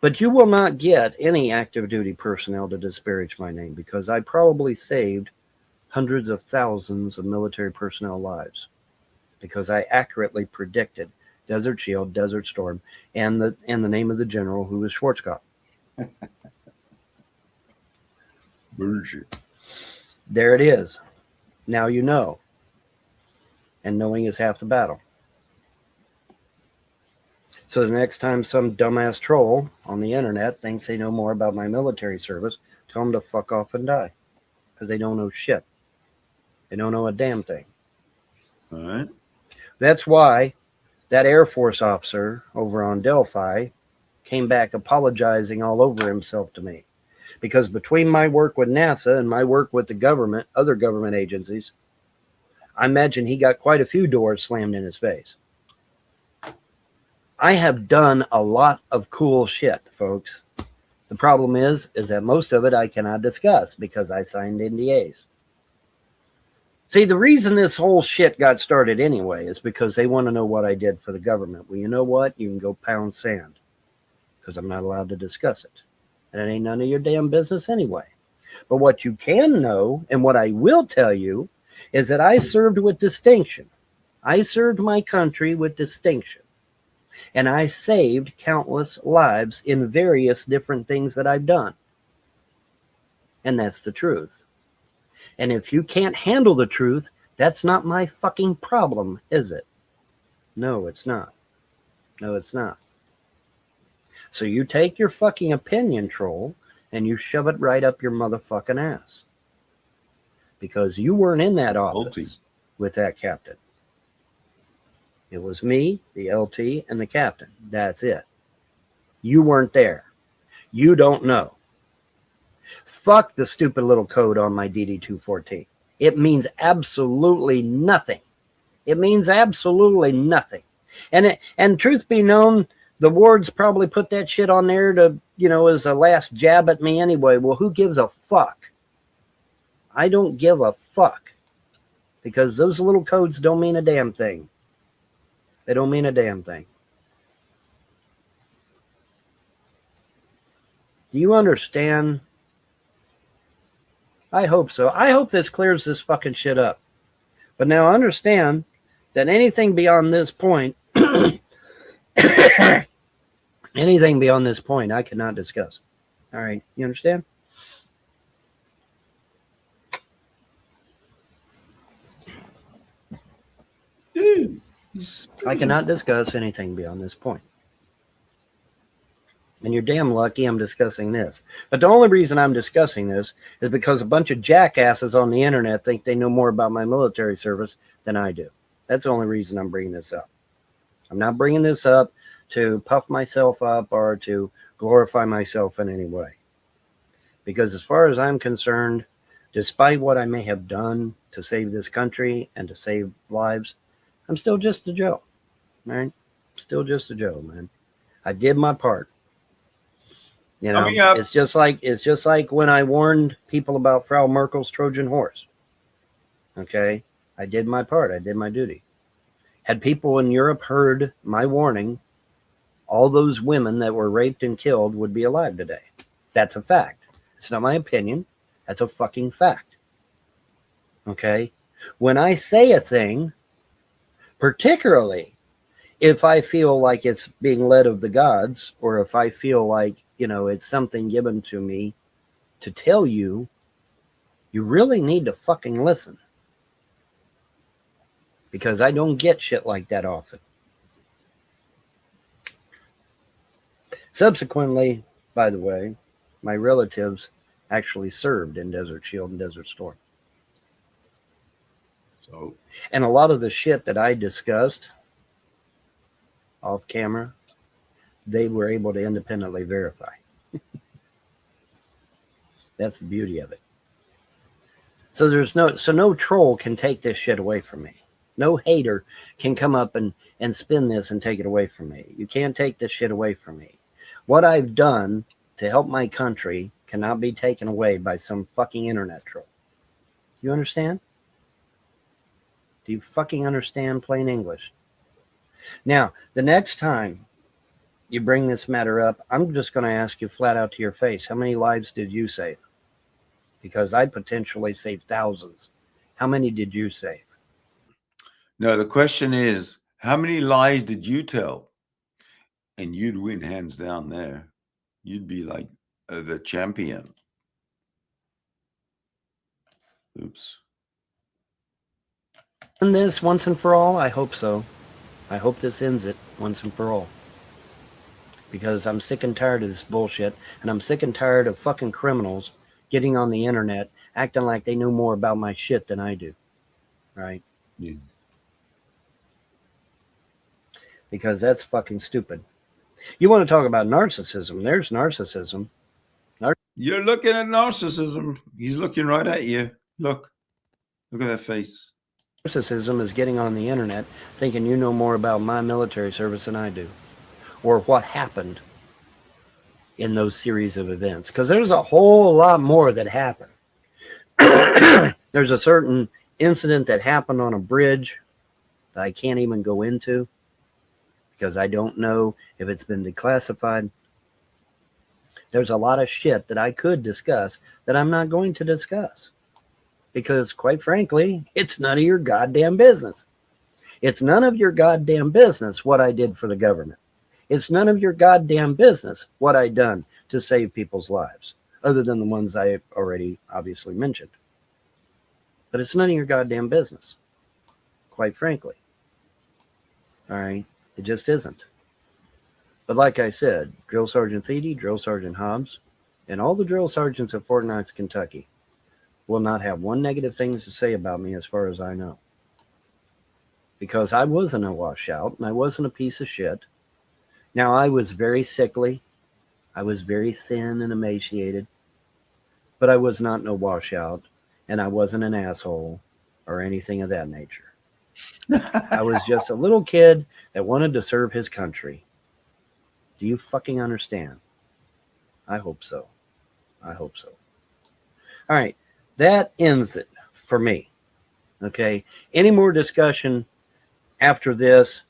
But you will not get any active duty personnel to disparage my name because I probably saved hundreds of thousands of military personnel lives because I accurately predicted Desert Shield, Desert Storm, and the name of the general who was Schwarzkopf. Bullshit. There it is. Now you know. And knowing is half the battle. So the next time some dumbass troll on the internet thinks they know more about my military service, tell them to fuck off and die. Because they don't know shit. They don't know a damn thing. All right. That's why that Air Force officer over on Delphi came back apologizing all over himself to me. Because between my work with NASA and my work with the government, other government agencies, I imagine he got quite a few doors slammed in his face. I have done a lot of cool shit, folks. The problem is that most of it I cannot discuss because I signed NDAs. See, the reason this whole shit got started anyway is because they want to know what I did for the government. Well, you know what? You can go pound sand because I'm not allowed to discuss it. And it ain't none of your damn business anyway. But what you can know, and what I will tell you, is that I served with distinction. I served my country with distinction. And I saved countless lives in various different things that I've done. And that's the truth. And if you can't handle the truth, that's not my fucking problem, is it? No, it's not. No, it's not. So you take your fucking opinion, troll, and you shove it right up your motherfucking ass. Because you weren't in that office with that captain. It was me, the LT, and the captain. That's it. You weren't there. You don't know. Fuck the stupid little code on my DD-214. It means absolutely nothing. It means absolutely nothing. And truth be known, the wards probably put that shit on there to, as a last jab at me anyway. Well, who gives a fuck? I don't give a fuck. Because those little codes don't mean a damn thing. They don't mean a damn thing. Do you understand? I hope so. I hope this clears this fucking shit up. But now understand that anything beyond this point, anything beyond this point, I cannot discuss. All right, you understand? Dude, I cannot discuss anything beyond this point. And you're damn lucky I'm discussing this. But the only reason I'm discussing this is because a bunch of jackasses on the internet think they know more about my military service than I do. That's the only reason I'm bringing this up. I'm not bringing this up to puff myself up or to glorify myself in any way. Because as far as I'm concerned, despite what I may have done to save this country and to save lives, I'm still just a Joe, right? Still just a Joe, man. I did my part. You know, it's just like when I warned people about Frau Merkel's Trojan horse. Okay, I did my part. I did my duty. Had people in Europe heard my warning, all those women that were raped and killed would be alive today. That's a fact. It's not my opinion. That's a fucking fact. Okay? When I say a thing, particularly if I feel like it's being led of the gods, or if I feel like, it's something given to me to tell you, you really need to fucking listen. Because I don't get shit like that often. Subsequently, by the way, my relatives actually served in Desert Shield and Desert Storm. And a lot of the shit that I discussed off camera, they were able to independently verify. That's the beauty of it. So no troll can take this shit away from me. No hater can come up and spin this and take it away from me. You can't take this shit away from me. What I've done to help my country cannot be taken away by some fucking internet troll. You understand? Do you fucking understand plain English? Now, the next time you bring this matter up, I'm just going to ask you flat out to your face, how many lives did you save? Because I potentially saved thousands. How many did you save? No, the question is, how many lies did you tell? And you'd win hands down there. You'd be like the champion. Oops. And this once and for all? I hope so. I hope this ends it once and for all. Because I'm sick and tired of this bullshit, and I'm sick and tired of fucking criminals getting on the internet acting like they know more about my shit than I do. Right? Yeah. Because that's fucking stupid. You want to talk about narcissism? There's narcissism. You're looking at narcissism. He's looking right at you. Look at that face. Narcissism is getting on the internet thinking you know more about my military service than I do, or what happened in those series of events. Because there's a whole lot more that happened. There's a certain incident that happened on a bridge that I can't even go into because I don't know if it's been declassified. There's a lot of shit that I could discuss that I'm not going to discuss. Because, quite frankly, it's none of your goddamn business. It's none of your goddamn business what I did for the government. It's none of your goddamn business what I done to save people's lives, other than the ones I already obviously mentioned. But it's none of your goddamn business, quite frankly. All right? It just isn't. But like I said, Drill Sergeant Thede, Drill Sergeant Hobbs, and all the drill sergeants at Fort Knox, Kentucky will not have one negative thing to say about me as far as I know. Because I wasn't a washout and I wasn't a piece of shit. Now, I was very sickly. I was very thin and emaciated. But I was not no washout, and I wasn't an asshole or anything of that nature. I was just a little kid that wanted to serve his country. Do you fucking understand? I hope so. I hope so. All right. That ends it for me. Okay. Any more discussion after this,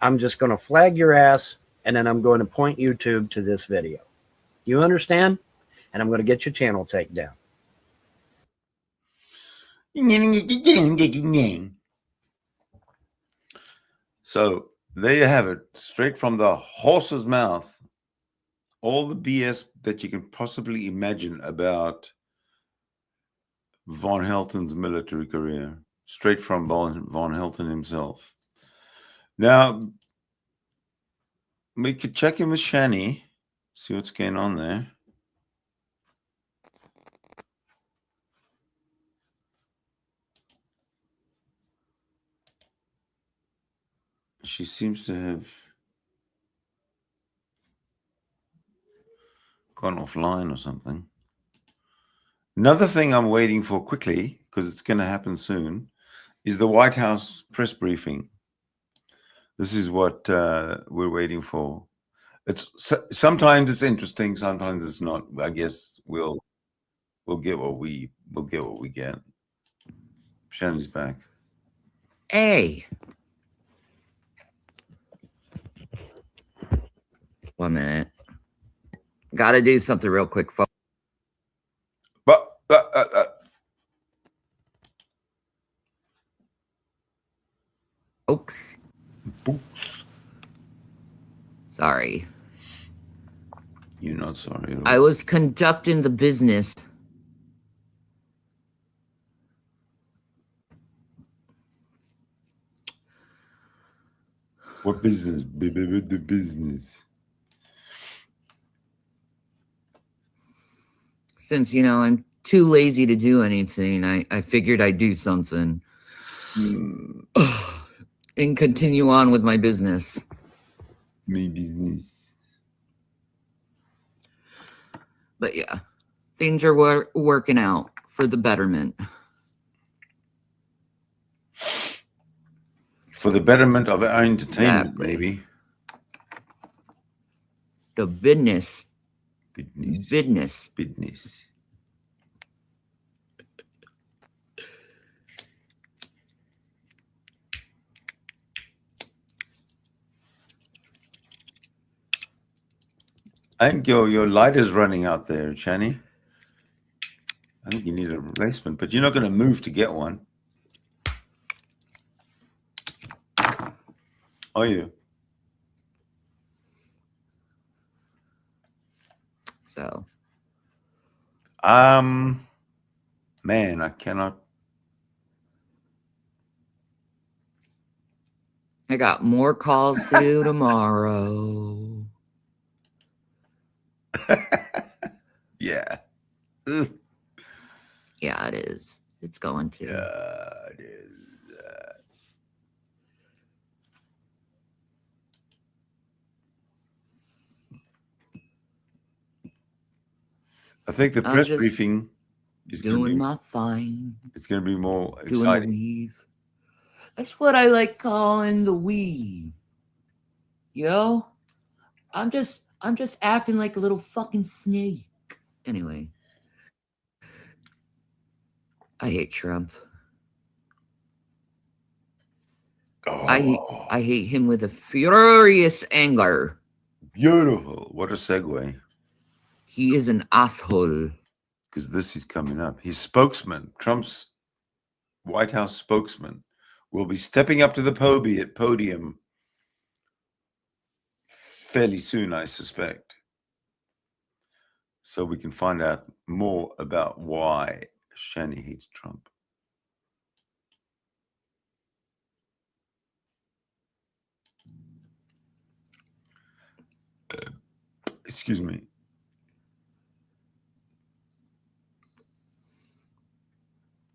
I'm just going to flag your ass and then I'm going to point YouTube to this video. You understand? And I'm going to get your channel taken down. So there you have it, straight from the horse's mouth. All the BS that you can possibly imagine about Von Helton's military career, straight from Von Helton himself. Now, we could check in with Shanny, see what's going on there. She seems to have gone offline or something. Another thing I'm waiting for quickly, because it's going to happen soon, is the White House press briefing. This is what we're waiting for. Sometimes it's interesting, sometimes it's not. I guess we'll get what we get. Shanny's back. Hey. 1 minute. Gotta do something real quick, folks. Folks. Sorry. You're not sorry. I was conducting the business. What business? The business. Since, I'm too lazy to do anything, I figured I'd do something. And continue on with my business. My business. But yeah, things are working out for the betterment. For the betterment of our entertainment, Exactly. maybe. The business. Business. I think your light is running out there, Shanny. I think you need a replacement, but you're not going to move to get one, are you? So. Man, I cannot. I got more calls to do tomorrow. Yeah. Yeah, it is. It's going to. Yeah, it is. I think the press briefing is doing my thing. It's going to be more doing exciting. The weave. That's what I like calling the weave. Yo, I'm just acting like a little fucking snake. Anyway, I hate Trump. Oh. I hate him with a furious anger. Beautiful. What a segue. He is an asshole. Because this is coming up. His spokesman, Trump's White House spokesman, will be stepping up to the podium fairly soon, I suspect. So we can find out more about why Shanny hates Trump. Excuse me.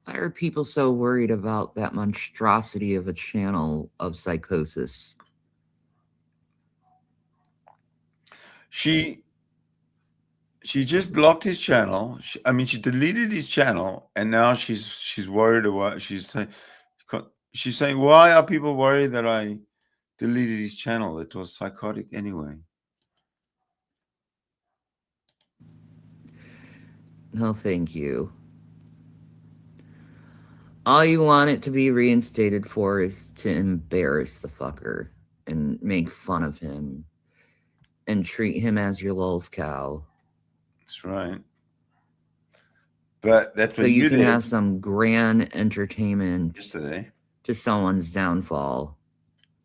Why are people so worried about that monstrosity of a channel of psychosis? She just blocked his channel. She deleted his channel, and now she's worried about. She's saying, why are people worried that I deleted his channel? It was psychotic anyway. No, thank you. All you want it to be reinstated for is to embarrass the fucker and make fun of him and treat him as your lol's cow. That's right. But that's so what you can did have some grand entertainment yesterday to someone's downfall.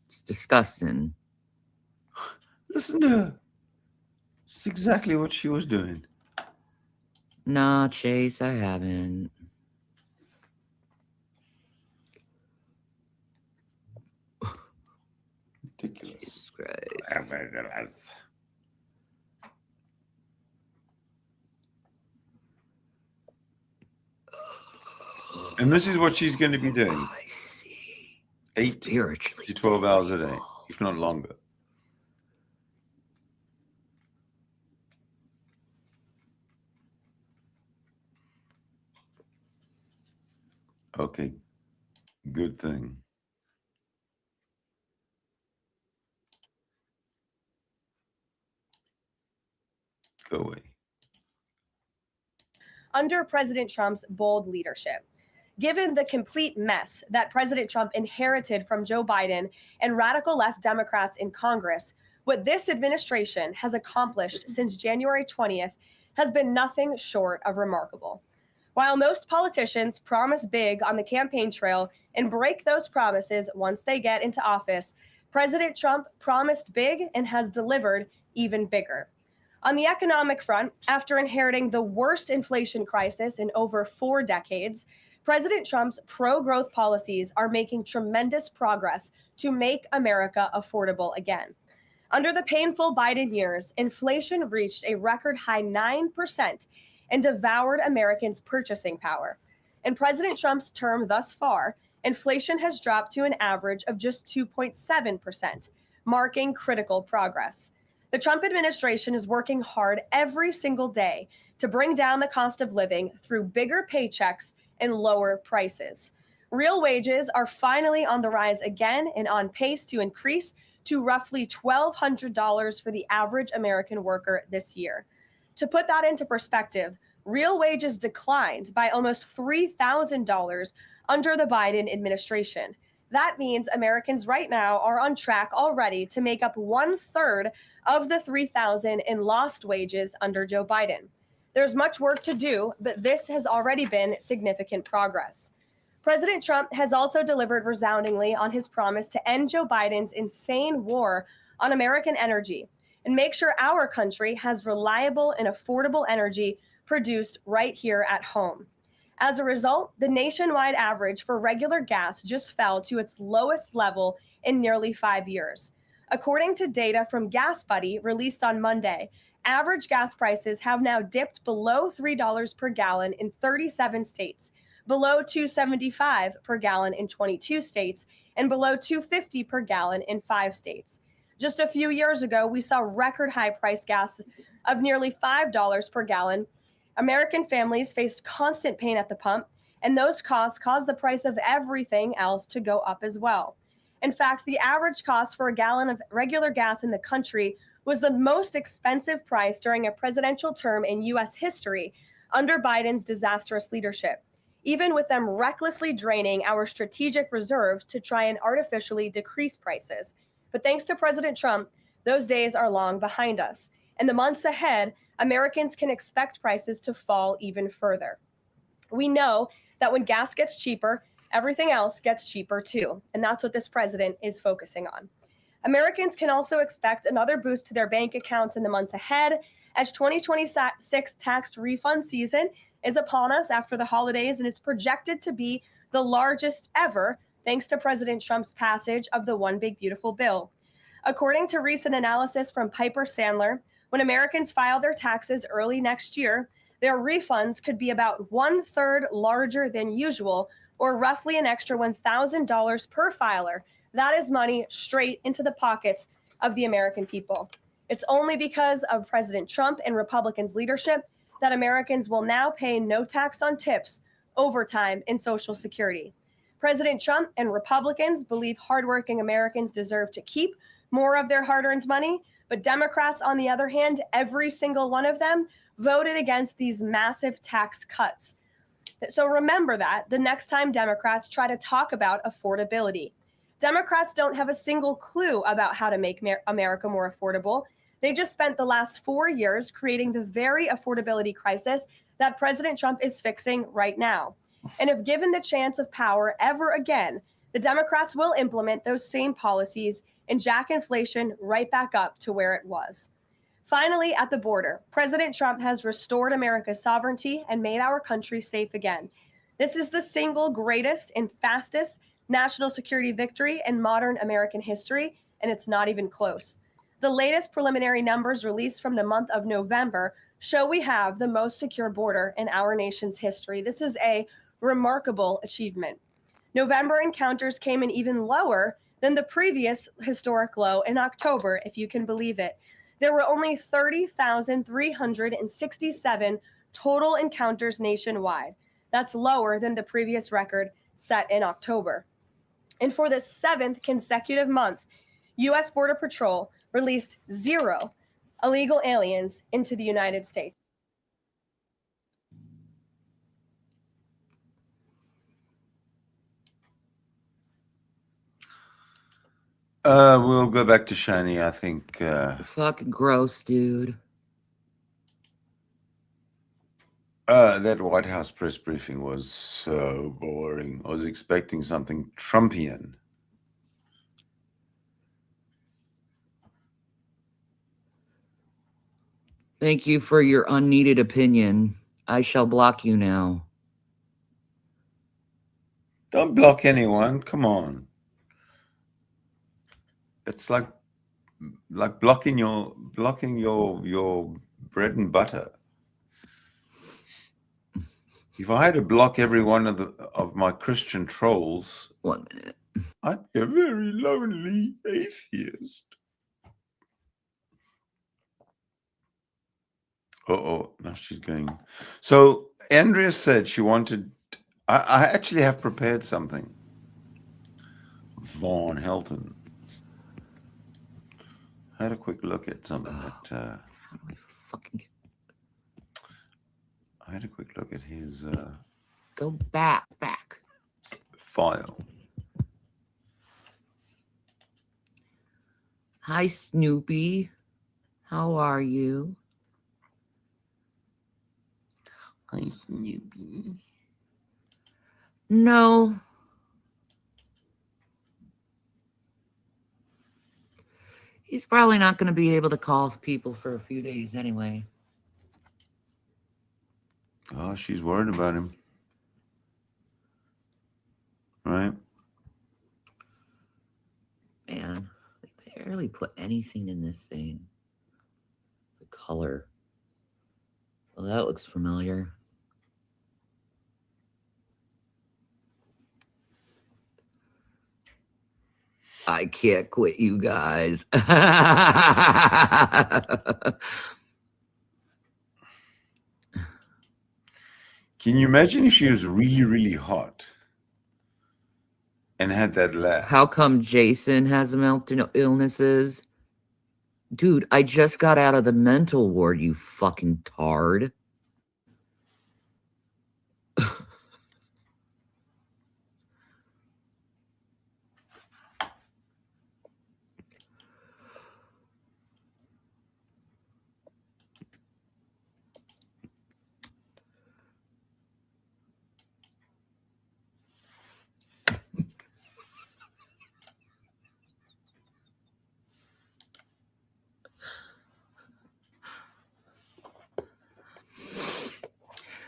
It's disgusting. Listen to her. It's exactly what she was doing. Nah, Chase, I haven't. Ridiculous. Jesus Christ. And this is what she's going to be doing. I see. 8 Spiritually to 12 hours a day, if not longer. Okay, good thing. Go away. Under President Trump's bold leadership. Given the complete mess that President Trump inherited from Joe Biden and radical left Democrats in Congress, what this administration has accomplished since January 20th has been nothing short of remarkable. While most politicians promise big on the campaign trail and break those promises once they get into office, President Trump promised big and has delivered even bigger. On the economic front, after inheriting the worst inflation crisis in over 4 decades, President Trump's pro-growth policies are making tremendous progress to make America affordable again. Under the painful Biden years, inflation reached a record high 9% and devoured Americans' purchasing power. In President Trump's term thus far, inflation has dropped to an average of just 2.7%, marking critical progress. The Trump administration is working hard every single day to bring down the cost of living through bigger paychecks and lower prices. Real wages are finally on the rise again and on pace to increase to roughly $1,200 for the average American worker this year. To put that into perspective, real wages declined by almost $3,000 under the Biden administration. That means Americans right now are on track already to make up 1/3 of the $3,000 in lost wages under Joe Biden. There's much work to do, but this has already been significant progress. President Trump has also delivered resoundingly on his promise to end Joe Biden's insane war on American energy and make sure our country has reliable and affordable energy produced right here at home. As a result, the nationwide average for regular gas just fell to its lowest level in nearly 5 years. According to data from Gas Buddy released on Monday, average gas prices have now dipped below $3 per gallon in 37 states, below $2.75 per gallon in 22 states, and below $2.50 per gallon in 5 states. Just a few years ago, we saw record high price gas of nearly $5 per gallon. American families faced constant pain at the pump, and those costs caused the price of everything else to go up as well. In fact, the average cost for a gallon of regular gas in the country was the most expensive price during a presidential term in U.S. history under Biden's disastrous leadership, even with them recklessly draining our strategic reserves to try and artificially decrease prices. But thanks to President Trump, those days are long behind us. In the months ahead, Americans can expect prices to fall even further. We know that when gas gets cheaper, everything else gets cheaper too, and that's what this president is focusing on. Americans can also expect another boost to their bank accounts in the months ahead, as 2026 tax refund season is upon us after the holidays, and it's projected to be the largest ever thanks to President Trump's passage of the One Big Beautiful Bill. According to recent analysis from Piper Sandler, when Americans file their taxes early next year, their refunds could be about 1/3 larger than usual, or roughly an extra $1,000 per filer. That is money straight into the pockets of the American people. It's only because of President Trump and Republicans' leadership that Americans will now pay no tax on tips, overtime, and Social Security. President Trump and Republicans believe hardworking Americans deserve to keep more of their hard-earned money, but Democrats, on the other hand, every single one of them, voted against these massive tax cuts. So remember that the next time Democrats try to talk about affordability. Democrats don't have a single clue about how to make America more affordable. They just spent the last 4 years creating the very affordability crisis that President Trump is fixing right now. And if given the chance of power ever again, the Democrats will implement those same policies and jack inflation right back up to where it was. Finally, at the border, President Trump has restored America's sovereignty and made our country safe again. This is the single greatest and fastest national security victory in modern American history, and it's not even close. The latest preliminary numbers released from the month of November show we have the most secure border in our nation's history. This is a remarkable achievement. November encounters came in even lower than the previous historic low in October, if you can believe it. There were only 30,367 total encounters nationwide. That's lower than the previous record set in October. And for the 7th consecutive month, U.S. Border Patrol released 0 illegal aliens into the United States. We'll go back to Shanny, I think. Fucking gross, dude. That White House press briefing was so boring. I was expecting something Trumpian. Thank you for your unneeded opinion. I shall block you now. Don't block anyone. Come on. It's like blocking your bread and butter. If I had to block every one of my Christian trolls, 1 minute. I'd be a very lonely atheist. Oh, now she's going. So Andrea said she wanted. I actually have prepared something. Von Helton. I had a quick look at something that. How do I fucking I had a quick look at his go back? file. Hi, Snoopy. How are you? Hi, Snoopy. No. He's probably not going to be able to call people for a few days anyway. Oh, she's worried about him. Right? Man, they barely put anything in this thing. The color. Well, that looks familiar. I can't quit you guys. Can you imagine if she was really, really hot and had that laugh? How come Jason has mental illnesses? Dude, I just got out of the mental ward, you fucking tard.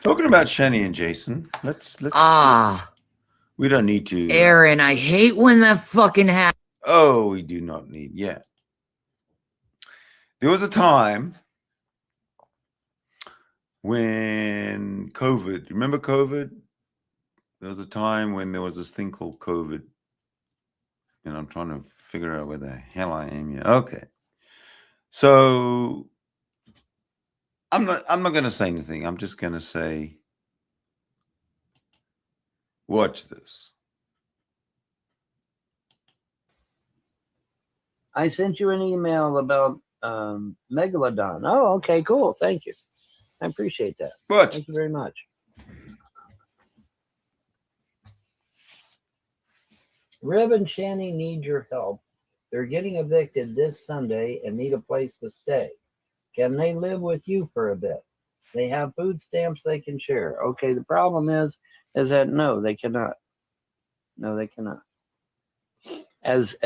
Talking about Shanny and Jason, let's. We don't need to. Aaron, I hate when that fucking happens. Oh, we do not need. Yeah. There was a time when COVID. Remember COVID? There was a time when there was this thing called COVID, and I'm trying to figure out where the hell I am here. Okay. So I'm not going to say anything. I'm just going to say, watch this. I sent you an email about Megalodon. Oh, okay, cool. Thank you. I appreciate that. Watch. Thank you very much. Rev and Shanny need your help. They're getting evicted this Sunday and need a place to stay. Can they live with you for a bit? They have food stamps they can share. Okay, the problem is that no, they cannot. No, they cannot. As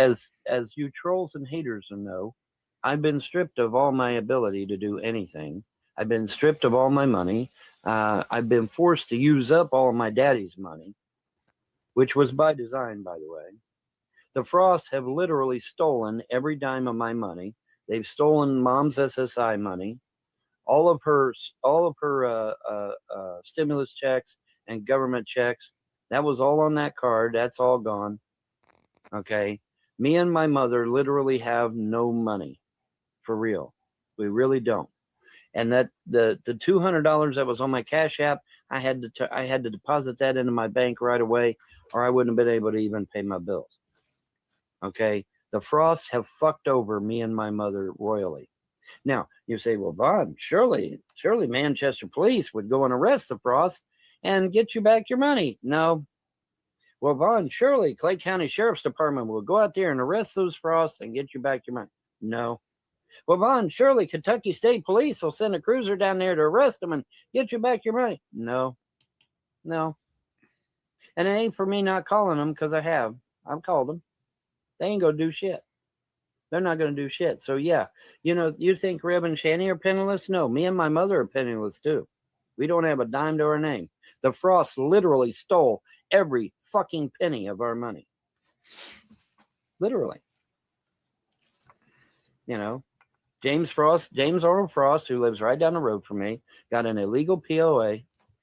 you trolls and haters know, I've been stripped of all my ability to do anything. I've been stripped of all my money. I've been forced to use up all of my daddy's money, which was by design, by the way. The Frosts have literally stolen every dime of my money. They've stolen Mom's SSI money, all of her stimulus checks and government checks. That was all on that card. That's all gone. Okay. Me and my mother literally have no money. For real. We really don't. And that the $200 that was on my Cash App, I had to deposit that into my bank right away, or I wouldn't have been able to even pay my bills. Okay, the Frosts have fucked over me and my mother royally. Now you say, well, Vaughn, surely Manchester police would go and arrest the Frosts and get you back your money. No. Well, Vaughn, surely Clay County Sheriff's Department will go out there and arrest those Frosts and get you back your money. No. Well, Vaughn, surely Kentucky State Police will send a cruiser down there to arrest them and get you back your money. No. No. And it ain't for me not calling them, because I've called them. They ain't going to do shit. They're not going to do shit. So, yeah, you think Reb and Shanny are penniless? No, me and my mother are penniless, too. We don't have a dime to our name. The Frosts literally stole every fucking penny of our money. Literally. James Arnold Frost, who lives right down the road from me, got an illegal POA.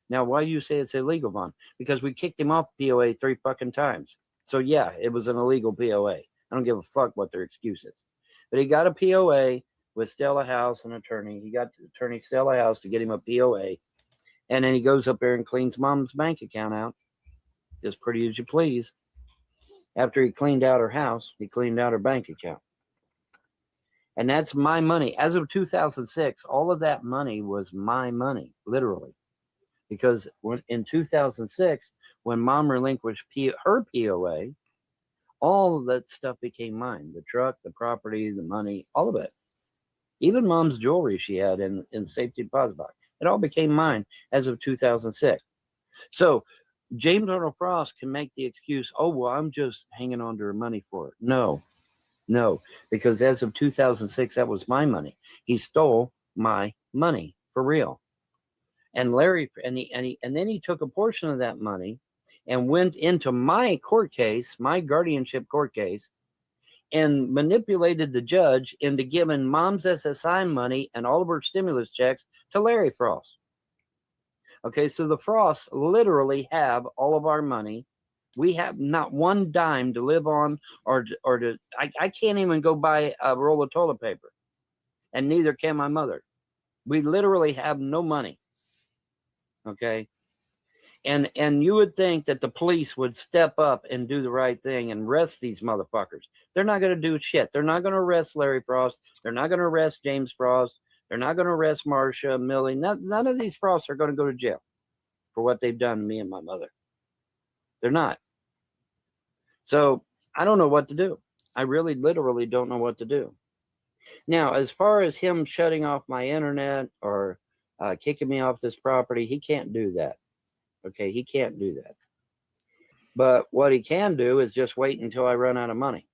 Now, why do you say it's illegal, Vaughn? Because we kicked him off POA 3 fucking times. So, yeah, it was an illegal POA. I don't give a fuck what their excuse is. But he got a POA with Stella House, an attorney. He got attorney Stella House to get him a POA. And then he goes up there and cleans Mom's bank account out. As pretty as you please. After he cleaned out her house, he cleaned out her bank account. And that's my money. As of 2006, all of that money was my money, literally. Because in 2006, when Mom relinquished her POA, all of that stuff became mine. The truck, the property, the money, all of it. Even Mom's jewelry she had in safety deposit box. It all became mine as of 2006. So James Arnold Frost can make the excuse, oh, well, I'm just hanging on to her money for it. No, because as of 2006, that was my money. He stole my money for real. And Larry, and then he took a portion of that money and went into my court case, my guardianship court case, and manipulated the judge into giving Mom's SSI money and all of her stimulus checks to Larry Frost. Okay, so the Frosts literally have all of our money. We have not one dime to live on, or to I can't even go buy a roll of toilet paper, and neither can my mother. We literally have no money. Okay, and you would think that the police would step up and do the right thing and arrest these motherfuckers. They're not going to do shit. They're not going to arrest Larry Frost. They're not going to arrest James Frost. They're not going to arrest Marcia, Millie. None of these Frosts are going to go to jail for what they've done to me and my mother. They're not. So I don't know what to do. I really literally don't know what to do. Now, as far as him shutting off my internet or kicking me off this property, he can't do that. Okay, he can't do that. But what he can do is just wait until I run out of money,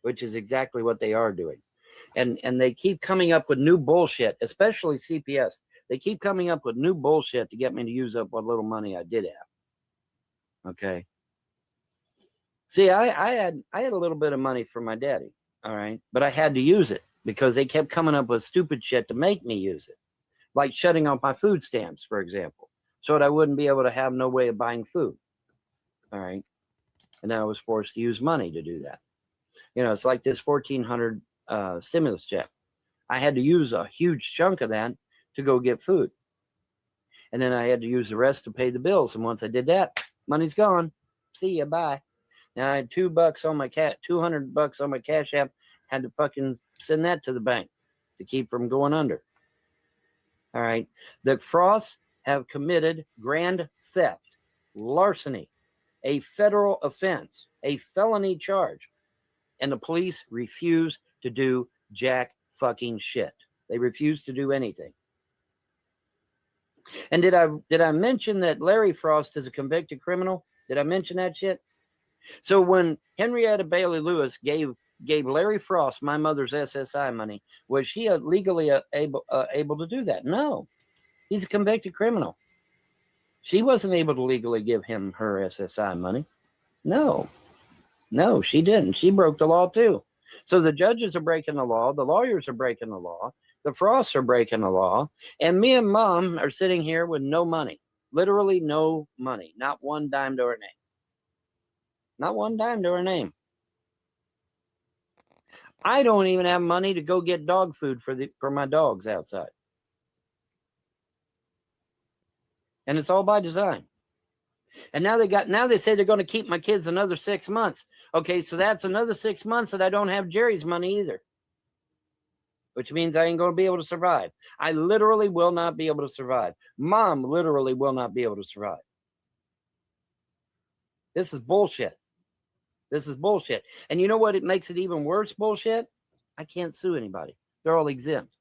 which is exactly what they are doing. And they keep coming up with new bullshit, especially CPS. They keep coming up with new bullshit to get me to use up what little money I did have. Okay. See, I had a little bit of money from my daddy, all right? But I had to use it because they kept coming up with stupid shit to make me use it. Like shutting off my food stamps, for example, so that I wouldn't be able to have no way of buying food. All right. And then I was forced to use money to do that. It's like this $1,400 stimulus check. I had to use a huge chunk of that to go get food. And then I had to use the rest to pay the bills. And once I did that, money's gone. See ya, bye. Now I had $200 on my Cash App. Had to fucking send that to the bank to keep from going under. All right. The Frosts have committed grand theft, larceny, a federal offense, a felony charge. And the police refuse to do jack fucking shit. They refuse to do anything. And did I mention that Larry Frost is a convicted criminal? Did I mention that shit? So when Henrietta Bailey Lewis gave Larry Frost my mother's SSI money, was she legally able to do that? No. He's a convicted criminal. She wasn't able to legally give him her SSI money. No, she didn't. She broke the law too. So the judges are breaking the law. The lawyers are breaking the law. The Frosts are breaking the law. And me and Mom are sitting here with no money. Literally no money. Not one dime to her name. Not one dime to her name. I don't even have money to go get dog food for my dogs outside. And it's all by design. And now they say they're going to keep my kids another 6 months. Okay, so that's another 6 months that I don't have Jerry's money either. Which means I ain't going to be able to survive. I literally will not be able to survive. Mom literally will not be able to survive. This is bullshit. This is bullshit. And you know what? It makes it even worse bullshit. I can't sue anybody. They're all exempt.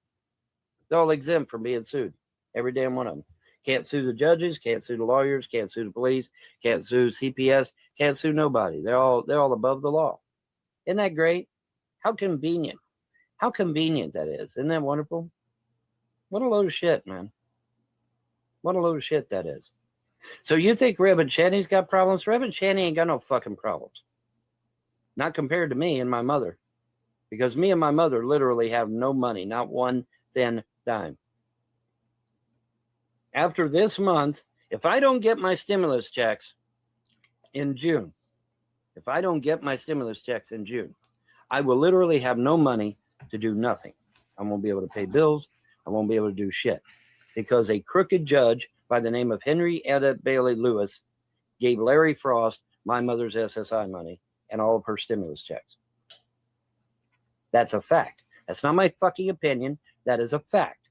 They're all exempt from being sued. Every damn one of them. Can't sue the judges, can't sue the lawyers, can't sue the police, can't sue CPS, can't sue nobody. They're all above the law. Isn't that great? How convenient. How convenient that is. Isn't that wonderful? What a load of shit, man. What a load of shit that is. So you think Reb and Shanny's got problems? Reb and Shanny ain't got no fucking problems. Not compared to me and my mother. Because me and my mother literally have no money, not one thin dime. After this month, if I don't get my stimulus checks in June, I will literally have no money to do nothing. I won't be able to pay bills. I won't be able to do shit. Because a crooked judge by the name of Henrietta Bailey Lewis gave Larry Frost my mother's SSI money and all of her stimulus checks. That's a fact. That's not my fucking opinion. That is a fact.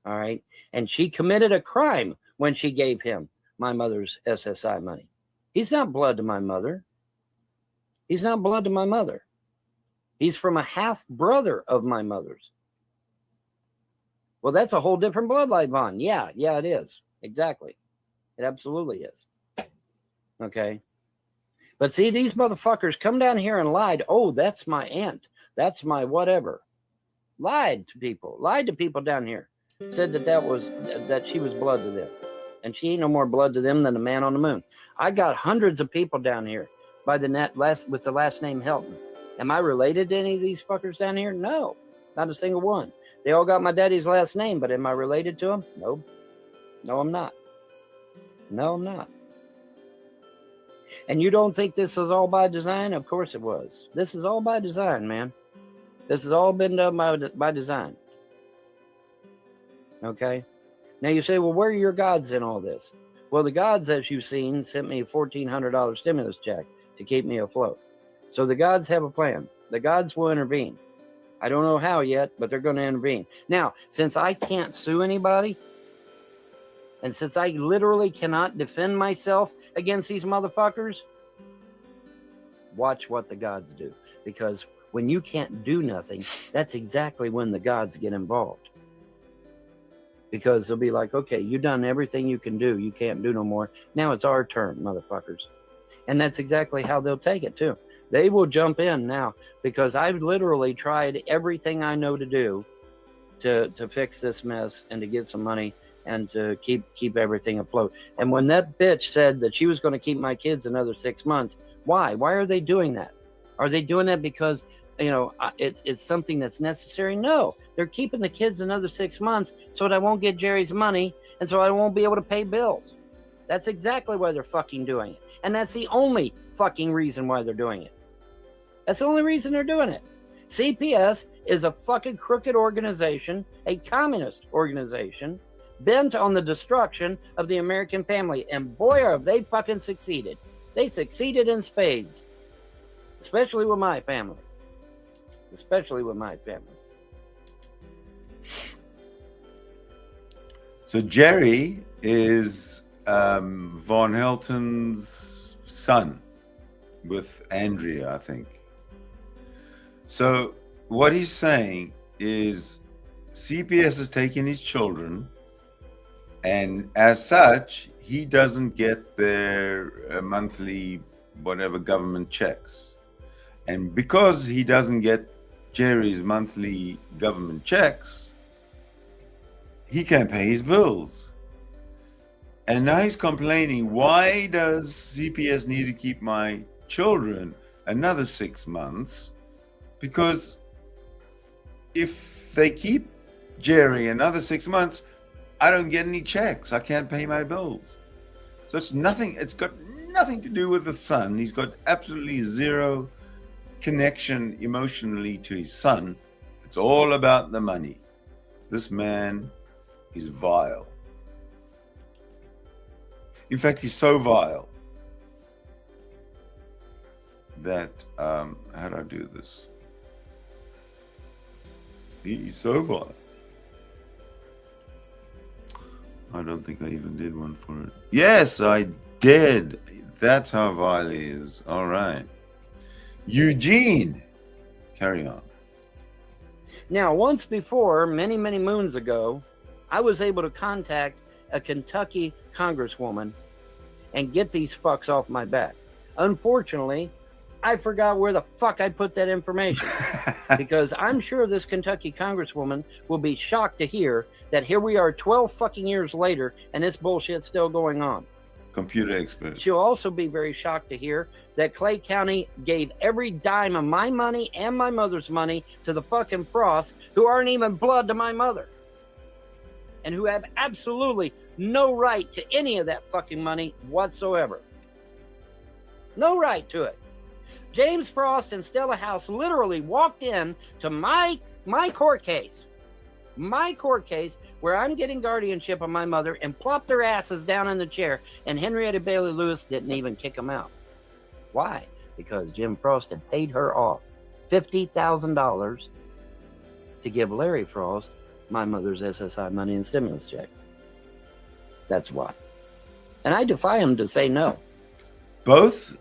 All right. And she committed a crime when she gave him my mother's SSI money. He's not blood to my mother. He's not blood to my mother. He's from a half brother of my mother's. Well, that's a whole different bloodline bond. Yeah, it is. Exactly. It absolutely is. Okay. But see, these motherfuckers come down here and lied. Oh, that's my aunt. That's my whatever. Lied to people down here. Said that she was blood to them. And she ain't no more blood to them than the man on the moon. I got hundreds of people down here with the last name Helton. Am I related to any of these fuckers down here? No, not a single one. They all got my daddy's last name, but am I related to them? Nope. No, I'm not. And you don't think this was all by design? Of course it was. This is all by design, man. This has all been done by design. Okay? Now you say, well, where are your gods in all this? Well, the gods, as you've seen, sent me a $1,400 stimulus check to keep me afloat. So the gods have a plan. The gods will intervene. I don't know how yet, but they're going to intervene. Now, since I can't sue anybody, and since I literally cannot defend myself against these motherfuckers, watch what the gods do. Because when you can't do nothing, that's exactly when the gods get involved. Because they'll be like, okay, you've done everything you can do. You can't do no more. Now it's our turn, motherfuckers. And that's exactly how they'll take it, too. They will jump in now because I've literally tried everything I know to do to fix this mess and to get some money and to keep everything afloat. And when that bitch said that she was going to keep my kids another 6 months, why? Why are they doing that? Are they doing that because, it's something that's necessary? No, they're keeping the kids another 6 months so that I won't get Jerry's money and so I won't be able to pay bills. That's exactly why they're fucking doing it. And that's the only fucking reason why they're doing it. That's the only reason they're doing it. CPS is a fucking crooked organization, a communist organization, bent on the destruction of the American family. And boy, have they fucking succeeded. They succeeded in spades. Especially with my family. So Jerry is Von Helton's son with Andrea, I think. So what he's saying is CPS is taking his children, and as such, he doesn't get their monthly whatever government checks. And because he doesn't get Jerry's monthly government checks, he can't pay his bills. And now he's complaining, why does CPS need to keep my children another 6 months? Because if they keep Jerry another 6 months, I don't get any checks. I can't pay my bills. So it's got nothing to do with the son. He's got absolutely zero connection emotionally to his son. It's all about the money. This man is vile. In fact, he's so vile that, how do I do this? He's so vile. I don't think I even did one for it. Yes, I did. That's how vile he is. All right. Eugene, carry on. Now, once before, many, many moons ago, I was able to contact a Kentucky congresswoman and get these fucks off my back. Unfortunately, I forgot where the fuck I put that information because I'm sure this Kentucky congresswoman will be shocked to hear that here we are 12 fucking years later and this bullshit's still going on. Computer expert. She'll also be very shocked to hear that Clay County gave every dime of my money and my mother's money to the fucking Frosts, who aren't even blood to my mother and who have absolutely no right to any of that fucking money whatsoever. No right to it. James Frost and Stella House literally walked in to my court case. My court case where I'm getting guardianship of my mother and plopped their asses down in the chair, and Henrietta Bailey Lewis didn't even kick them out. Why? Because Jim Frost had paid her off $50,000 to give Larry Frost my mother's SSI money and stimulus check. That's why. And I defy him to say no. Both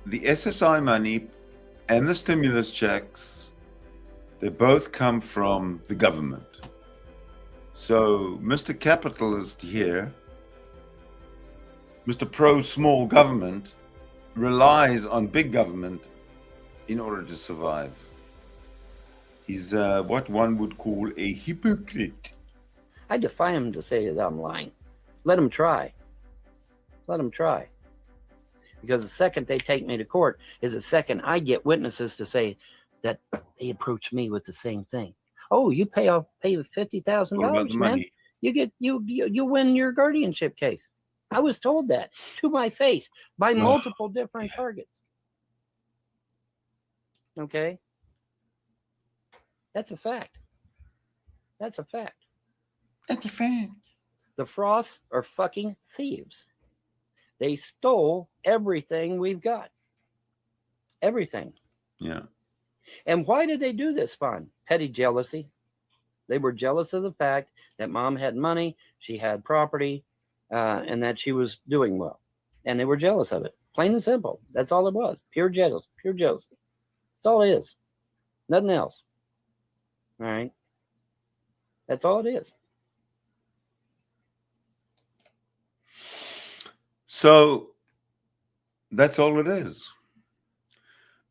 the SSI money and the stimulus checks, they both come from the government. So Mr. Capitalist here, Mr. Pro-small government, relies on big government in order to survive. He's what one would call a hypocrite. I defy him to say that I'm lying. Let him try. Let him try. Because the second they take me to court is the second I get witnesses to say that they approached me with the same thing. Oh, you pay $50,000, man. You win your guardianship case. I was told that to my face by multiple different targets. Okay? That's a fact. That's a fact. That's a fact. The Frosts are fucking thieves. They stole everything we've got. Everything. Yeah. And why did they do this, Fawn? Petty jealousy. They were jealous of the fact that mom had money, she had property, and that she was doing well. And they were jealous of it. Plain and simple. That's all it was. Pure jealousy. Pure jealousy. That's all it is. Nothing else. All right? That's all it is. So that's all it is.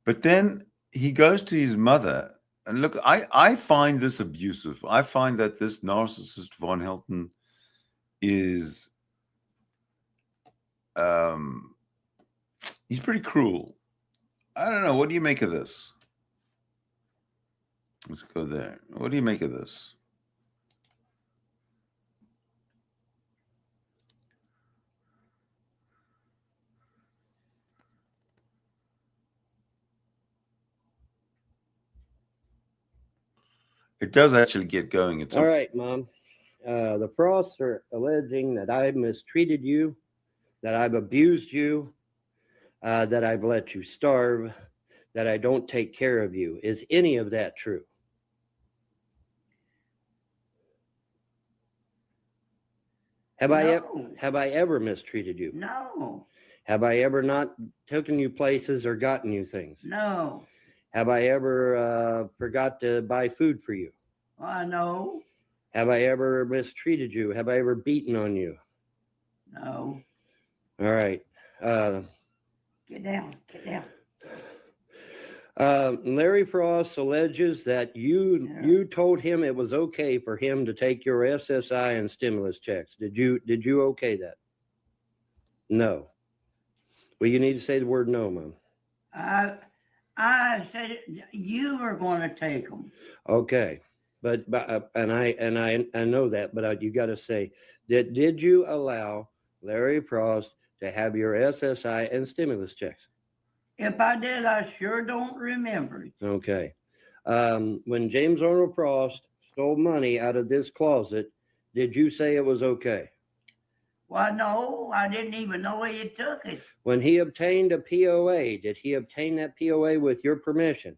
But then he goes to his mother, and look, I find this abusive. I find that this narcissist Von Helton is he's pretty cruel. I don't know. What do you make of this? Let's go there. What do you make of this? It does actually get going. It's all right, Mom. The Frosts are alleging that I've mistreated you, that I've abused you, that I've let you starve, that I don't take care of you. Is any of that true? Have I ever mistreated you? No. Have I ever not taken you places or gotten you things? No. Have I ever forgot to buy food for you? No. Have I ever mistreated you? Have I ever beaten on you? No. All right. Get down. Get down. Larry Frost alleges that you told him it was okay for him to take your SSI and stimulus checks. Did you okay that? No. Well, you need to say the word no, Mom. I said you were going to take them. Okay, but I know that, but you got to say that. Did you allow Larry Frost to have your SSI and stimulus checks? If I did, I sure don't remember it. Okay. When James Arnold Frost stole money out of this closet, did you say it was okay? Why, no, I didn't even know he took it. When he obtained a POA, did he obtain that POA with your permission?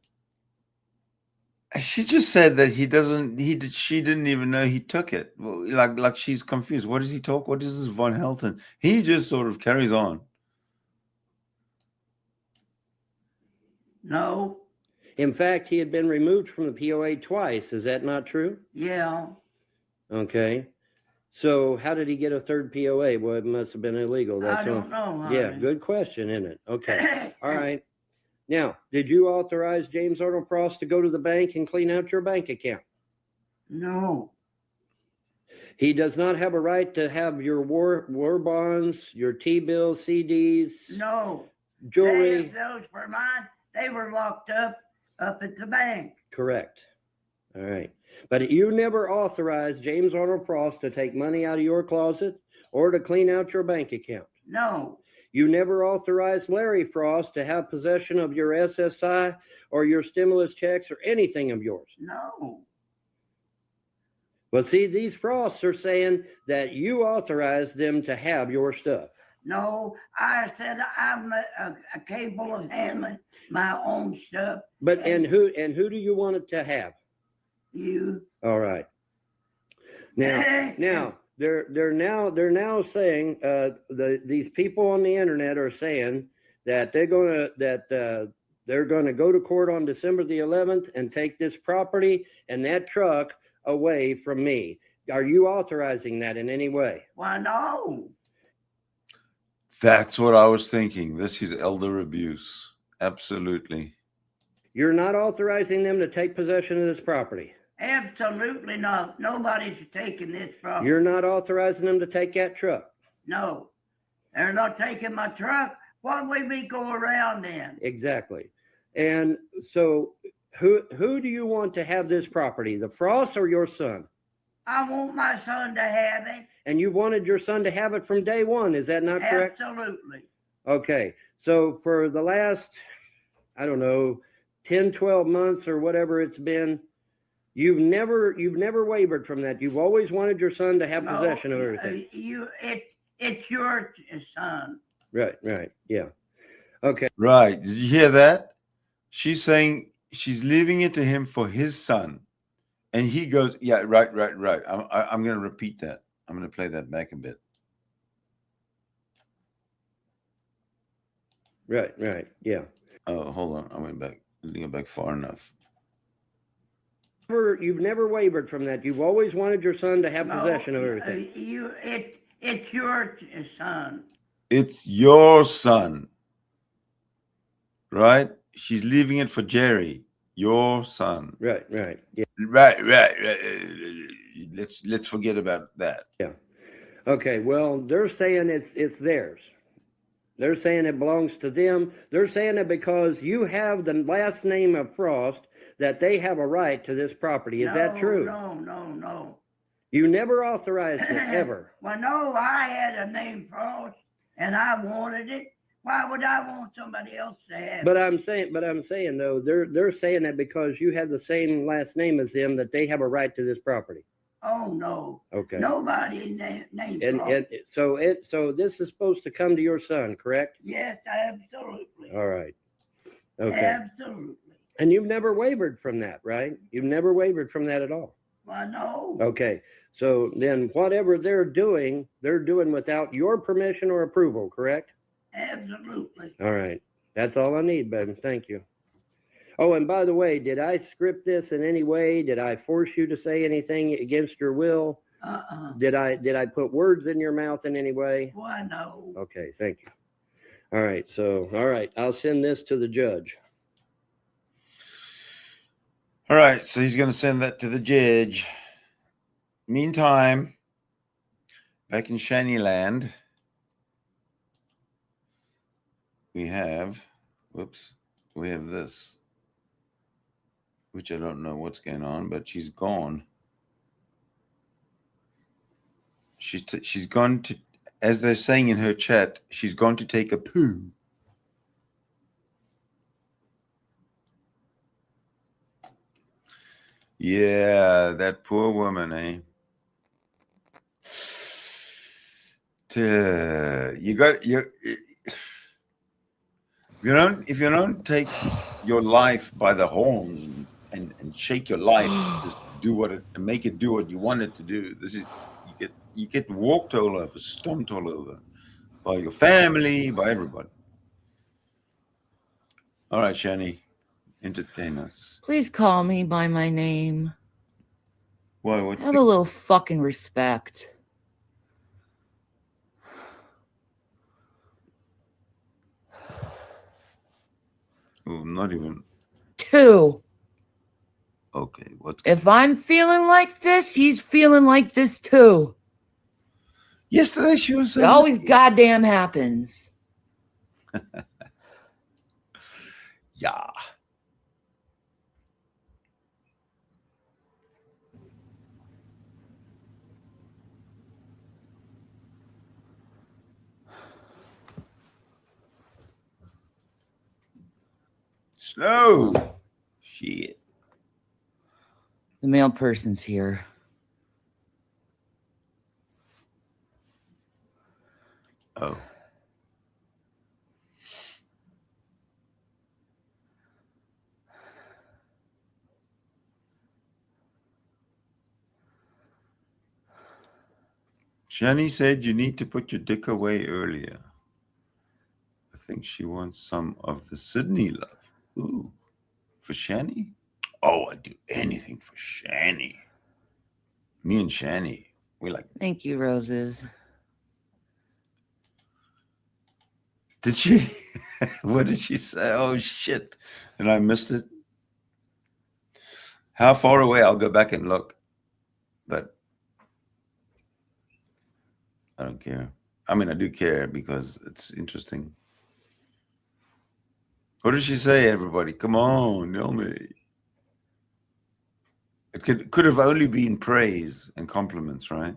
She just said that he doesn't. She didn't even know he took it. Well, like she's confused. What does he talk? What is this von Helton? He just sort of carries on. No. In fact, he had been removed from the POA twice. Is that not true? Yeah. Okay. So how did he get a third POA? Well, it must have been illegal. I don't know. Yeah, honey. good question, isn't it? Okay. All right. Now, did you authorize James Arnold Frost to go to the bank and clean out your bank account? No. He does not have a right to have your war bonds, your T-bills, CDs, No. jewelry. Those were mine. They were locked up at the bank. Correct. All right. But you never authorized James Arnold Frost to take money out of your closet or to clean out your bank account. No. You never authorized Larry Frost to have possession of your SSI or your stimulus checks or anything of yours. No. Well, see, these Frosts are saying that you authorized them to have your stuff. No. I said I'm capable of handling my own stuff. But and who do you want it to have? You. All right. Now they're now saying these people on the internet are saying that they're gonna go to court on December the 11th and take this property and that truck away from me. Are you authorizing that in any way? Why, no. That's what I was thinking. This is elder abuse. Absolutely. You're not authorizing them to take possession of this property. Absolutely not. Nobody's taking this property. You're not authorizing them to take that truck. No. They're not taking my truck. Why would we go around then? Exactly. And so who do you want to have this property, the Frost or your son? I want my son to have it. And you wanted your son to have it from day one. Is that not correct? Absolutely. Okay. So for the last, I don't know, 10, 12 months or whatever it's been, you've never wavered from that. You've always wanted your son to have possession of everything. It's your son. Right. Yeah. Okay. Right. Did you hear that? She's saying she's leaving it to him for his son. And he goes, yeah, right. I'm going to repeat that. I'm going to play that back a bit. Right. Yeah. Oh, hold on. I went back. I didn't go back far enough. You've never wavered from that. You've always wanted your son to have possession of everything. It's your son. It's your son. Right? She's leaving it for Jerry. Your son. Right. Yeah. Right. Let's forget about that. Yeah. Okay. Well, they're saying it's theirs. They're saying it belongs to them. They're saying it because you have the last name of Frost that they have a right to this property. Is that true? No. You never authorized it ever. Well, no, I had a name Frost and I wanted it. Why would I want somebody else to have it? But I'm saying though, they're saying that because you have the same last name as them that they have a right to this property. Oh no. Okay. Nobody named And so this is supposed to come to your son, correct? Yes, absolutely. All right. Okay. Absolutely. And you've never wavered from that, right? You've never wavered from that at all. Well, no. Okay. So then whatever they're doing without your permission or approval, correct? Absolutely. All right. That's all I need, baby. Thank you. Oh, and by the way, did I script this in any way? Did I force you to say anything against your will? Did I put words in your mouth in any way? Why, no. Okay, thank you. All right. I'll send this to the judge. All right. So he's going to send that to the judge. Meantime, back in Shanny Land, we have this, which I don't know what's going on, but she's gone. She's gone to, as they're saying in her chat, she's gone to take a poo. Yeah, that poor woman, eh? You got you. If you don't take your life by the horns and shake your life, just do what it and make it do what you want it to do. This is you get walked all over, stomped all over by your family, by everybody. All right, Shanny, entertain us. Please call me by my name. Why? What? Have a little fucking respect. Oh, not even. 2. Okay. What? If I'm feeling like this, he's feeling like this too. Yesterday she was. It always goddamn happens. Yeah. Slow. Shit. The male person's here. Oh. Shanny said you need to put your dick away earlier. I think she wants some of the Sydney love. Ooh. For Shanny? Oh, I'd do anything for Shanny. Me and Shanny, we like. Thank you, Roses. Did she? What did she say? Oh, shit. And I missed it. How far away? I'll go back and look. But I don't care. I mean, I do care because it's interesting. What did she say, everybody? Come on, tell me. It could have only been praise and compliments, right?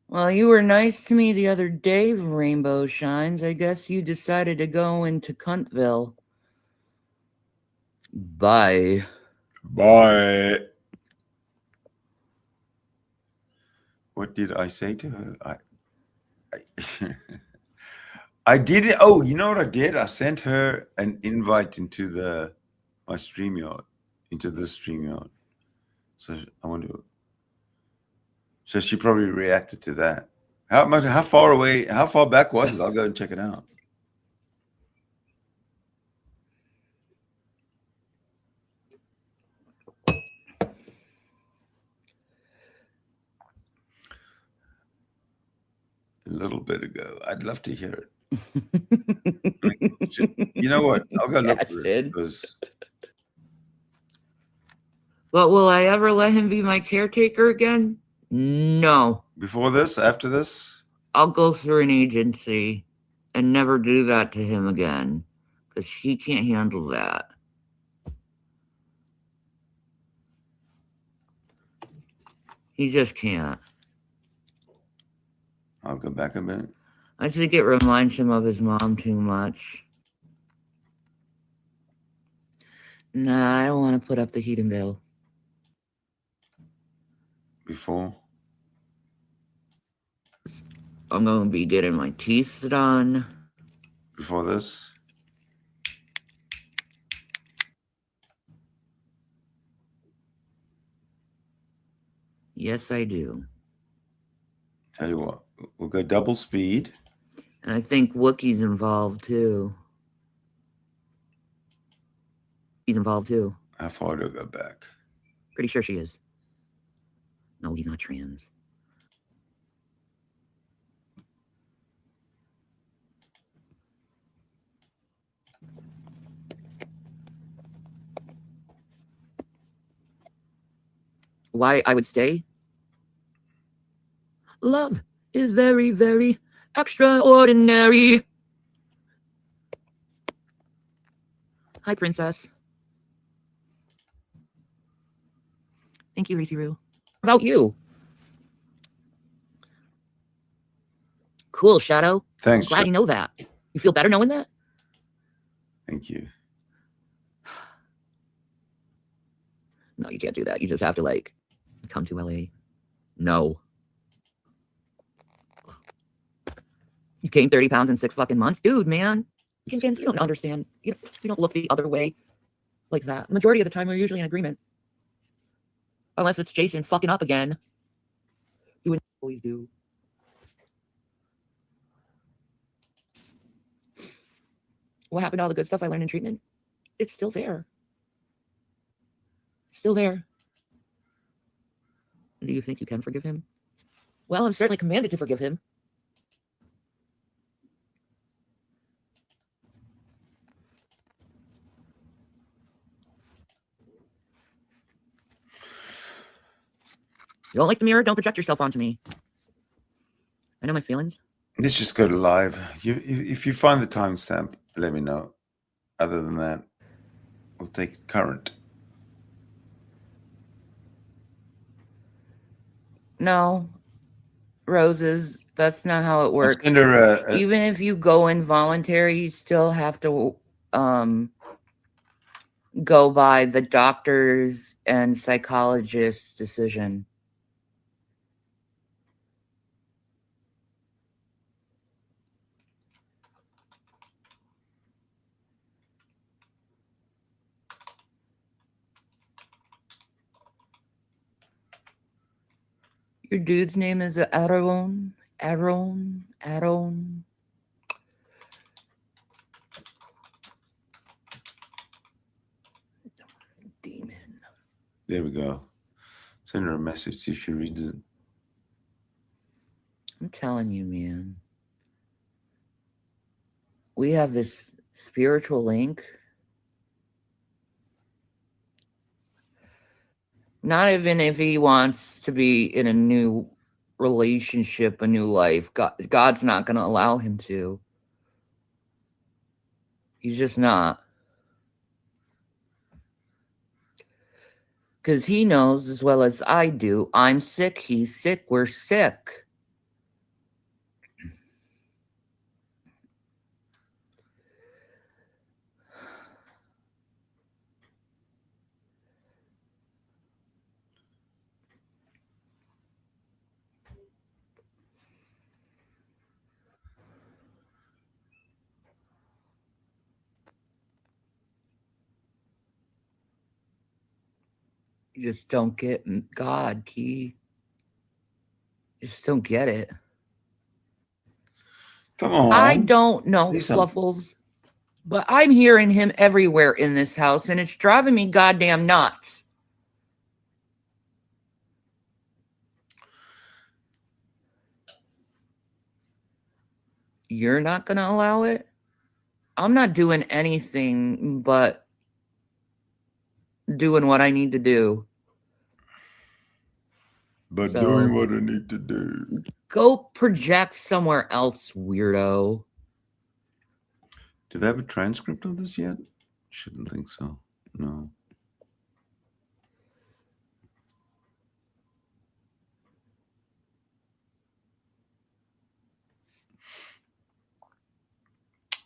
Well, you were nice to me the other day, Rainbow Shines. I guess you decided to go into Cuntville. Bye. Bye. What did I say to her? I did it. Oh, you know what I did? I sent her an invite into my StreamYard, into this StreamYard. So I wonder. So she probably reacted to that. How far away? How far back was it? I'll go and check it out. A little bit ago. I'd love to hear it. You know what? I'll go look for it. But will I ever let him be my caretaker again? No. Before this? After this? I'll go through an agency and never do that to him again. Because he can't handle that. He just can't. I'll go back a minute. I think it reminds him of his mom too much. Nah, I don't want to put up the heating bill. Before? I'm going to be getting my teeth done. Before this? Yes, I do. Tell you what, we'll go double speed. And I think Wookiee's involved too. He's involved too. How far do I go back? Pretty sure she is. No, he's not trans. Why I would stay? Love is very, very extraordinary. Hi, princess. Thank you, Reese-Roo. How about you? Cool, Shadow. Thanks. Glad you know that. You feel better knowing that? Thank you. No, you can't do that. You just have to, like, come to LA. No. You gained 30 pounds in 6 fucking months? Dude, man. Kinkins, you don't understand. You don't look the other way like that. Majority of the time, we're usually in agreement. Unless it's Jason fucking up again. Doing what always do. What happened to all the good stuff I learned in treatment? It's still there. It's still there. Do you think you can forgive him? Well, I'm certainly commanded to forgive him. You don't like the mirror? Don't project yourself onto me. I know my feelings. Let's just go to live. If you find the timestamp, let me know. Other than that, we'll take it current. No. Roses, that's not how it works. Send her Even if you go involuntary, you still have to go by the doctor's and psychologist's decision. Your dude's name is Aaron. Demon. there we go. Send her a message, see if she reads it. I'm telling you, man. We have this spiritual link. Not even if he wants to be in a new relationship, a new life. God's not going to allow him to. He's just not. Because he knows as well as I do, I'm sick, he's sick, we're sick. You just don't get God, Key. You just don't get it. Come on. I don't know, Say something. Fluffles, but I'm hearing him everywhere in this house, and it's driving me goddamn nuts. You're not going to allow it? I'm not doing anything but doing what I need to do. But So, doing what I need to do. Go project somewhere else, weirdo. Do they have a transcript of this yet? Shouldn't think so. No.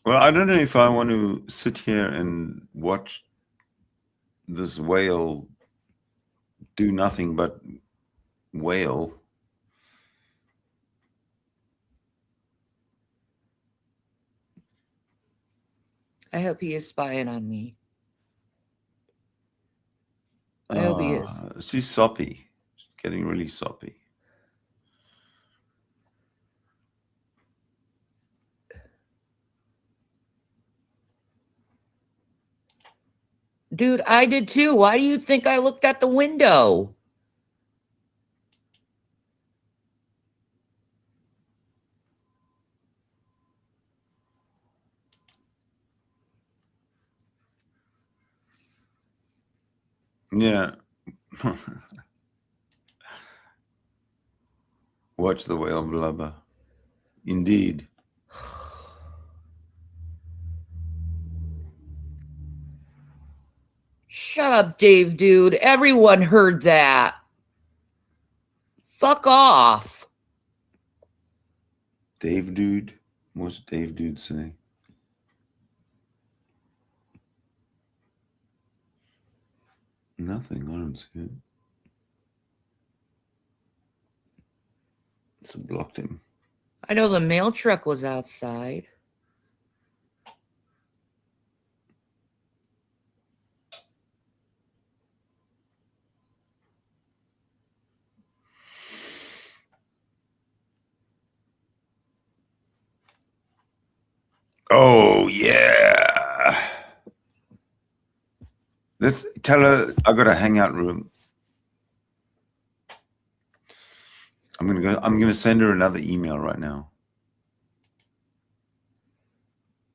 Well, I don't know if I want to sit here and watch this whale do nothing but wail. I hope he is spying on me. I hope he is. She's soppy. She's getting really soppy. Dude, I did too. Why do you think I looked at the window? Yeah. Watch the whale blubber. Indeed. Shut up, Dave, dude. Everyone heard that. Fuck off. Dave dude? What's Dave dude say? Nothing. I don't see it. It's blocked him. I know the mail truck was outside. Oh yeah. Let's tell her I got a hangout room. I'm gonna send her another email right now.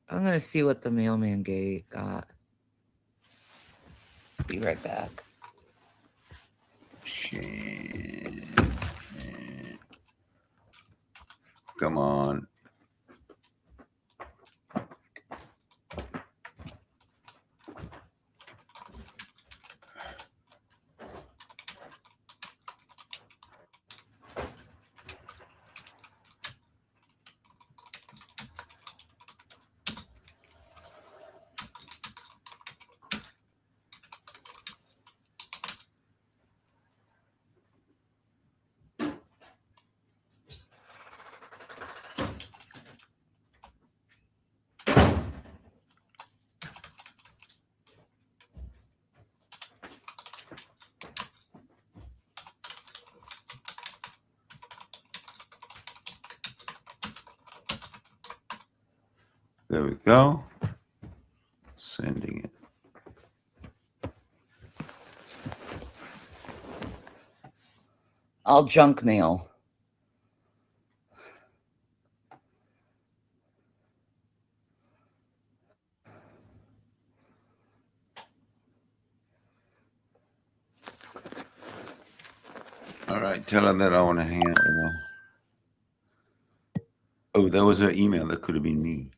I'm going to see what the mailman got. Be right back. Shit. Come on. There we go. Sending it. I'll junk mail. All right, tell her that I want to hang out with her. Oh, that was her email. That could have been me.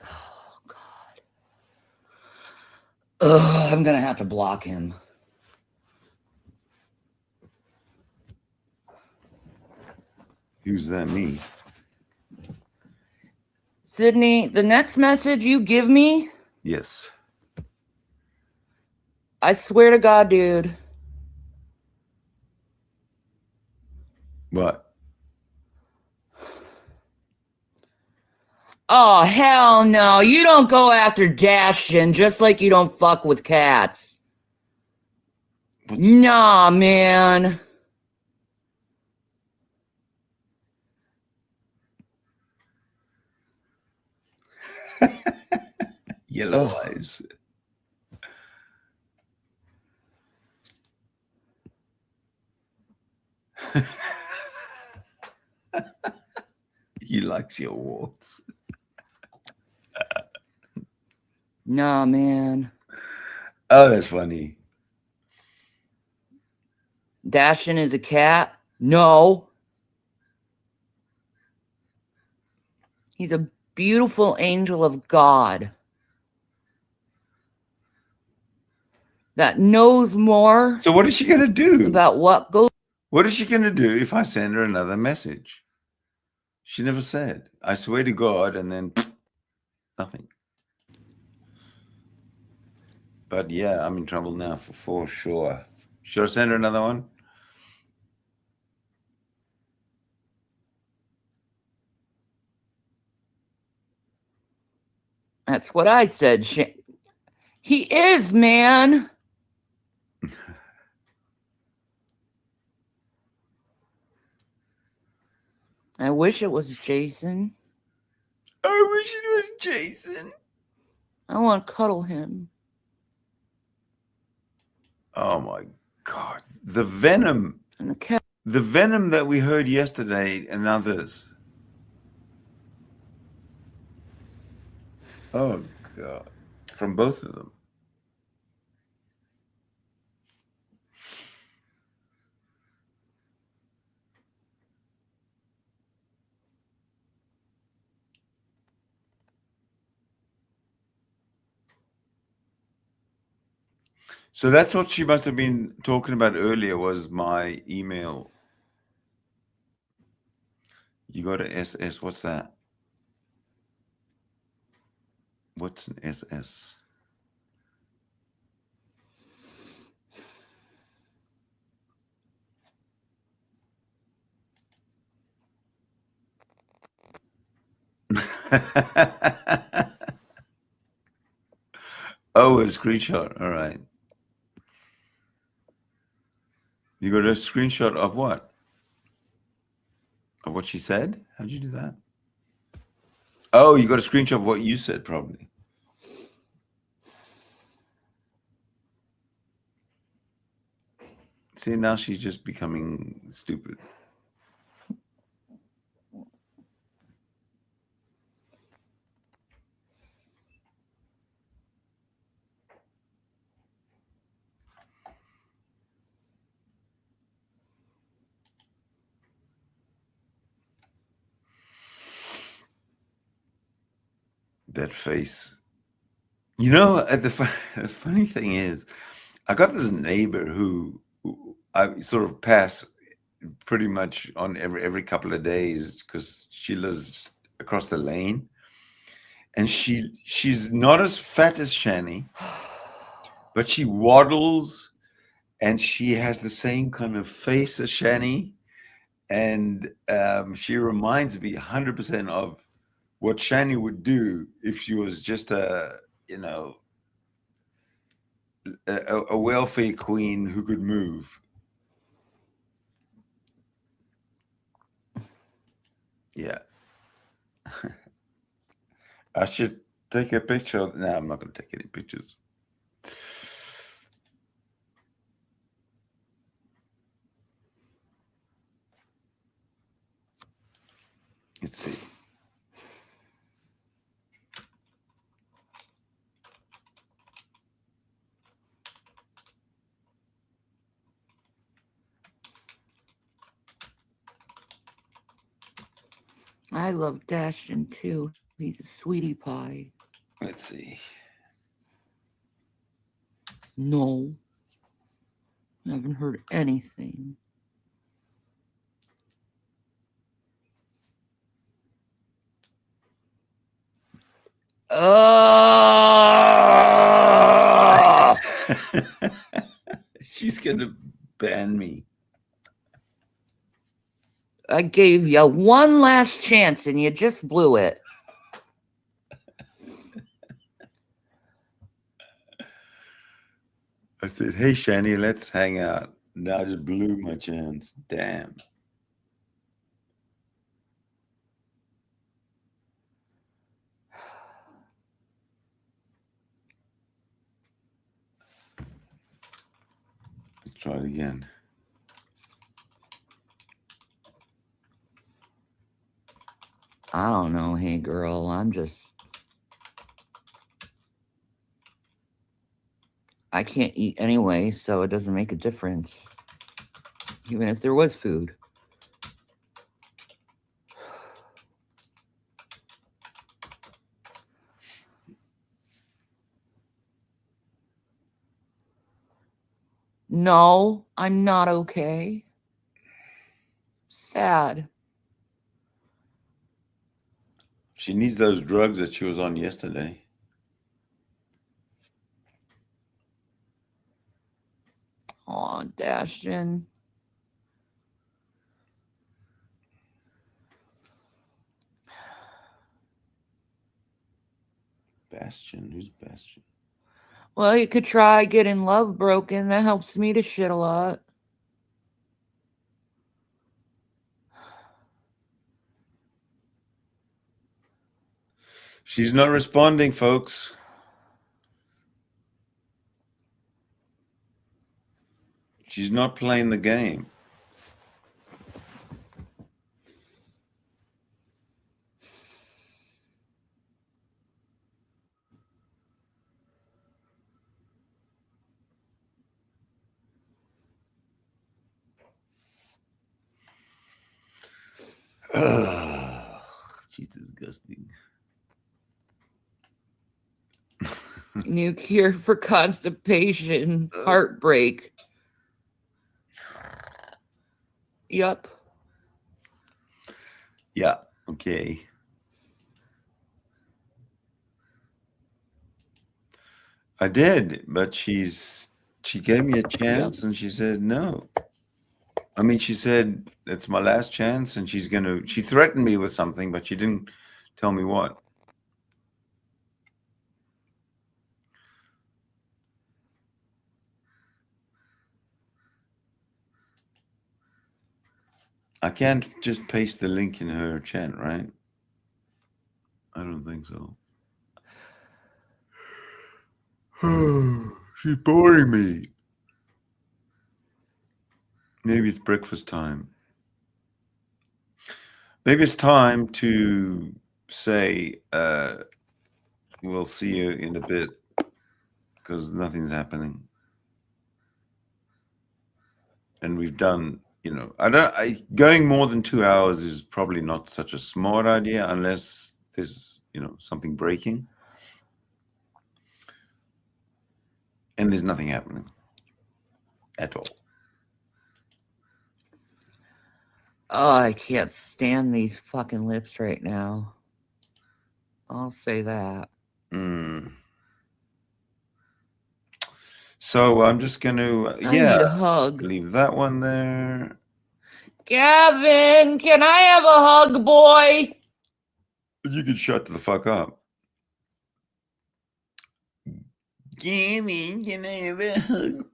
Oh, God. Ugh, I'm going to have to block him. Who's that, me? Sydney, the next message you give me, Yes. I swear to God, dude. What? Oh, hell no. You don't go after Dashin just like you don't fuck with cats. What? Nah, man. Yellow Ugh. eyes. He likes your warts. Nah, man. Oh, that's funny. Dashin is a cat? No. He's a beautiful angel of God that knows more So what is she going to do? about what goes. What is she going to do if I send her another message? She never said. I swear to God, and then nothing. But yeah, I'm in trouble now for sure. Should I send her another one? That's what I said. He is, man. I wish it was Jason. I wish it was Jason. I want to cuddle him. Oh my God. The venom. And the cat. The venom that we heard yesterday and others. Oh God. From both of them. So that's what she must have been talking about earlier was my email. You go to SS. What's that? What's an SS? Oh, a screenshot. All right. You got a screenshot of what? Of what she said? How'd you do that? Oh, you got a screenshot of what you said, probably. See, now she's just becoming stupid. That face. You know, the funny thing is, I got this neighbor who I sort of pass pretty much on every couple of days because she lives across the lane, and she's not as fat as Shanny, but she waddles, and she has the same kind of face as Shanny, and she reminds me 100% of what Shanny would do if she was just a welfare queen who could move. Yeah. I should take a picture of. No, I'm not going to take any pictures. Let's see. I love Dashton too. He's a sweetie pie. Let's see. No. I haven't heard anything. Oh! She's going to ban me. I gave you one last chance and you just blew it. I said, hey, Shanny, let's hang out. Now I just blew my chance. Damn. Let's try it again. I don't know. Hey, girl, I can't eat anyway, so it doesn't make a difference. Even if there was food. No, I'm not okay. Sad. She needs those drugs that she was on yesterday. Aw, Dashton. Bastion? Who's Bastion? Well, you could try getting love broken. That helps me to shit a lot. She's not responding, folks. She's not playing the game. Ugh, she's disgusting. New cure for constipation, heartbreak. Yup. Yeah, okay. I did, but she gave me a chance and she said no. I mean, she said it's my last chance and she threatened me with something, but she didn't Tell me what. I can't just paste the link in her chat, right? I don't think so. She's boring me. Maybe it's breakfast time. Maybe it's time to say, we'll see you in a bit, because nothing's happening. And we've done, you know, going more than 2 hours is probably not such a smart idea unless there's, you know, something breaking. And there's nothing happening at all. Oh, I can't stand these fucking lips right now. I'll say that. So I'm just going to, I need a hug. leave that one there. Gavin, can I have a hug, boy? You can shut the fuck up. Gavin, can I have a hug?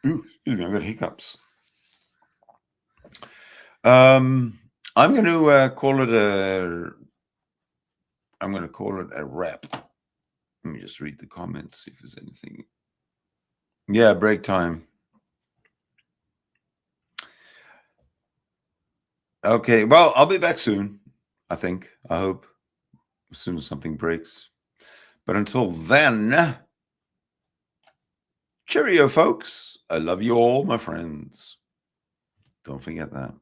Ooh, excuse me, I've got hiccups. I'm going to call it a wrap. Let me just read the comments, see if there's anything. Yeah, break time. Okay, well, I'll be back soon, I think. I hope. As soon as something breaks. But until then, cheerio, folks. I love you all, my friends. Don't forget that.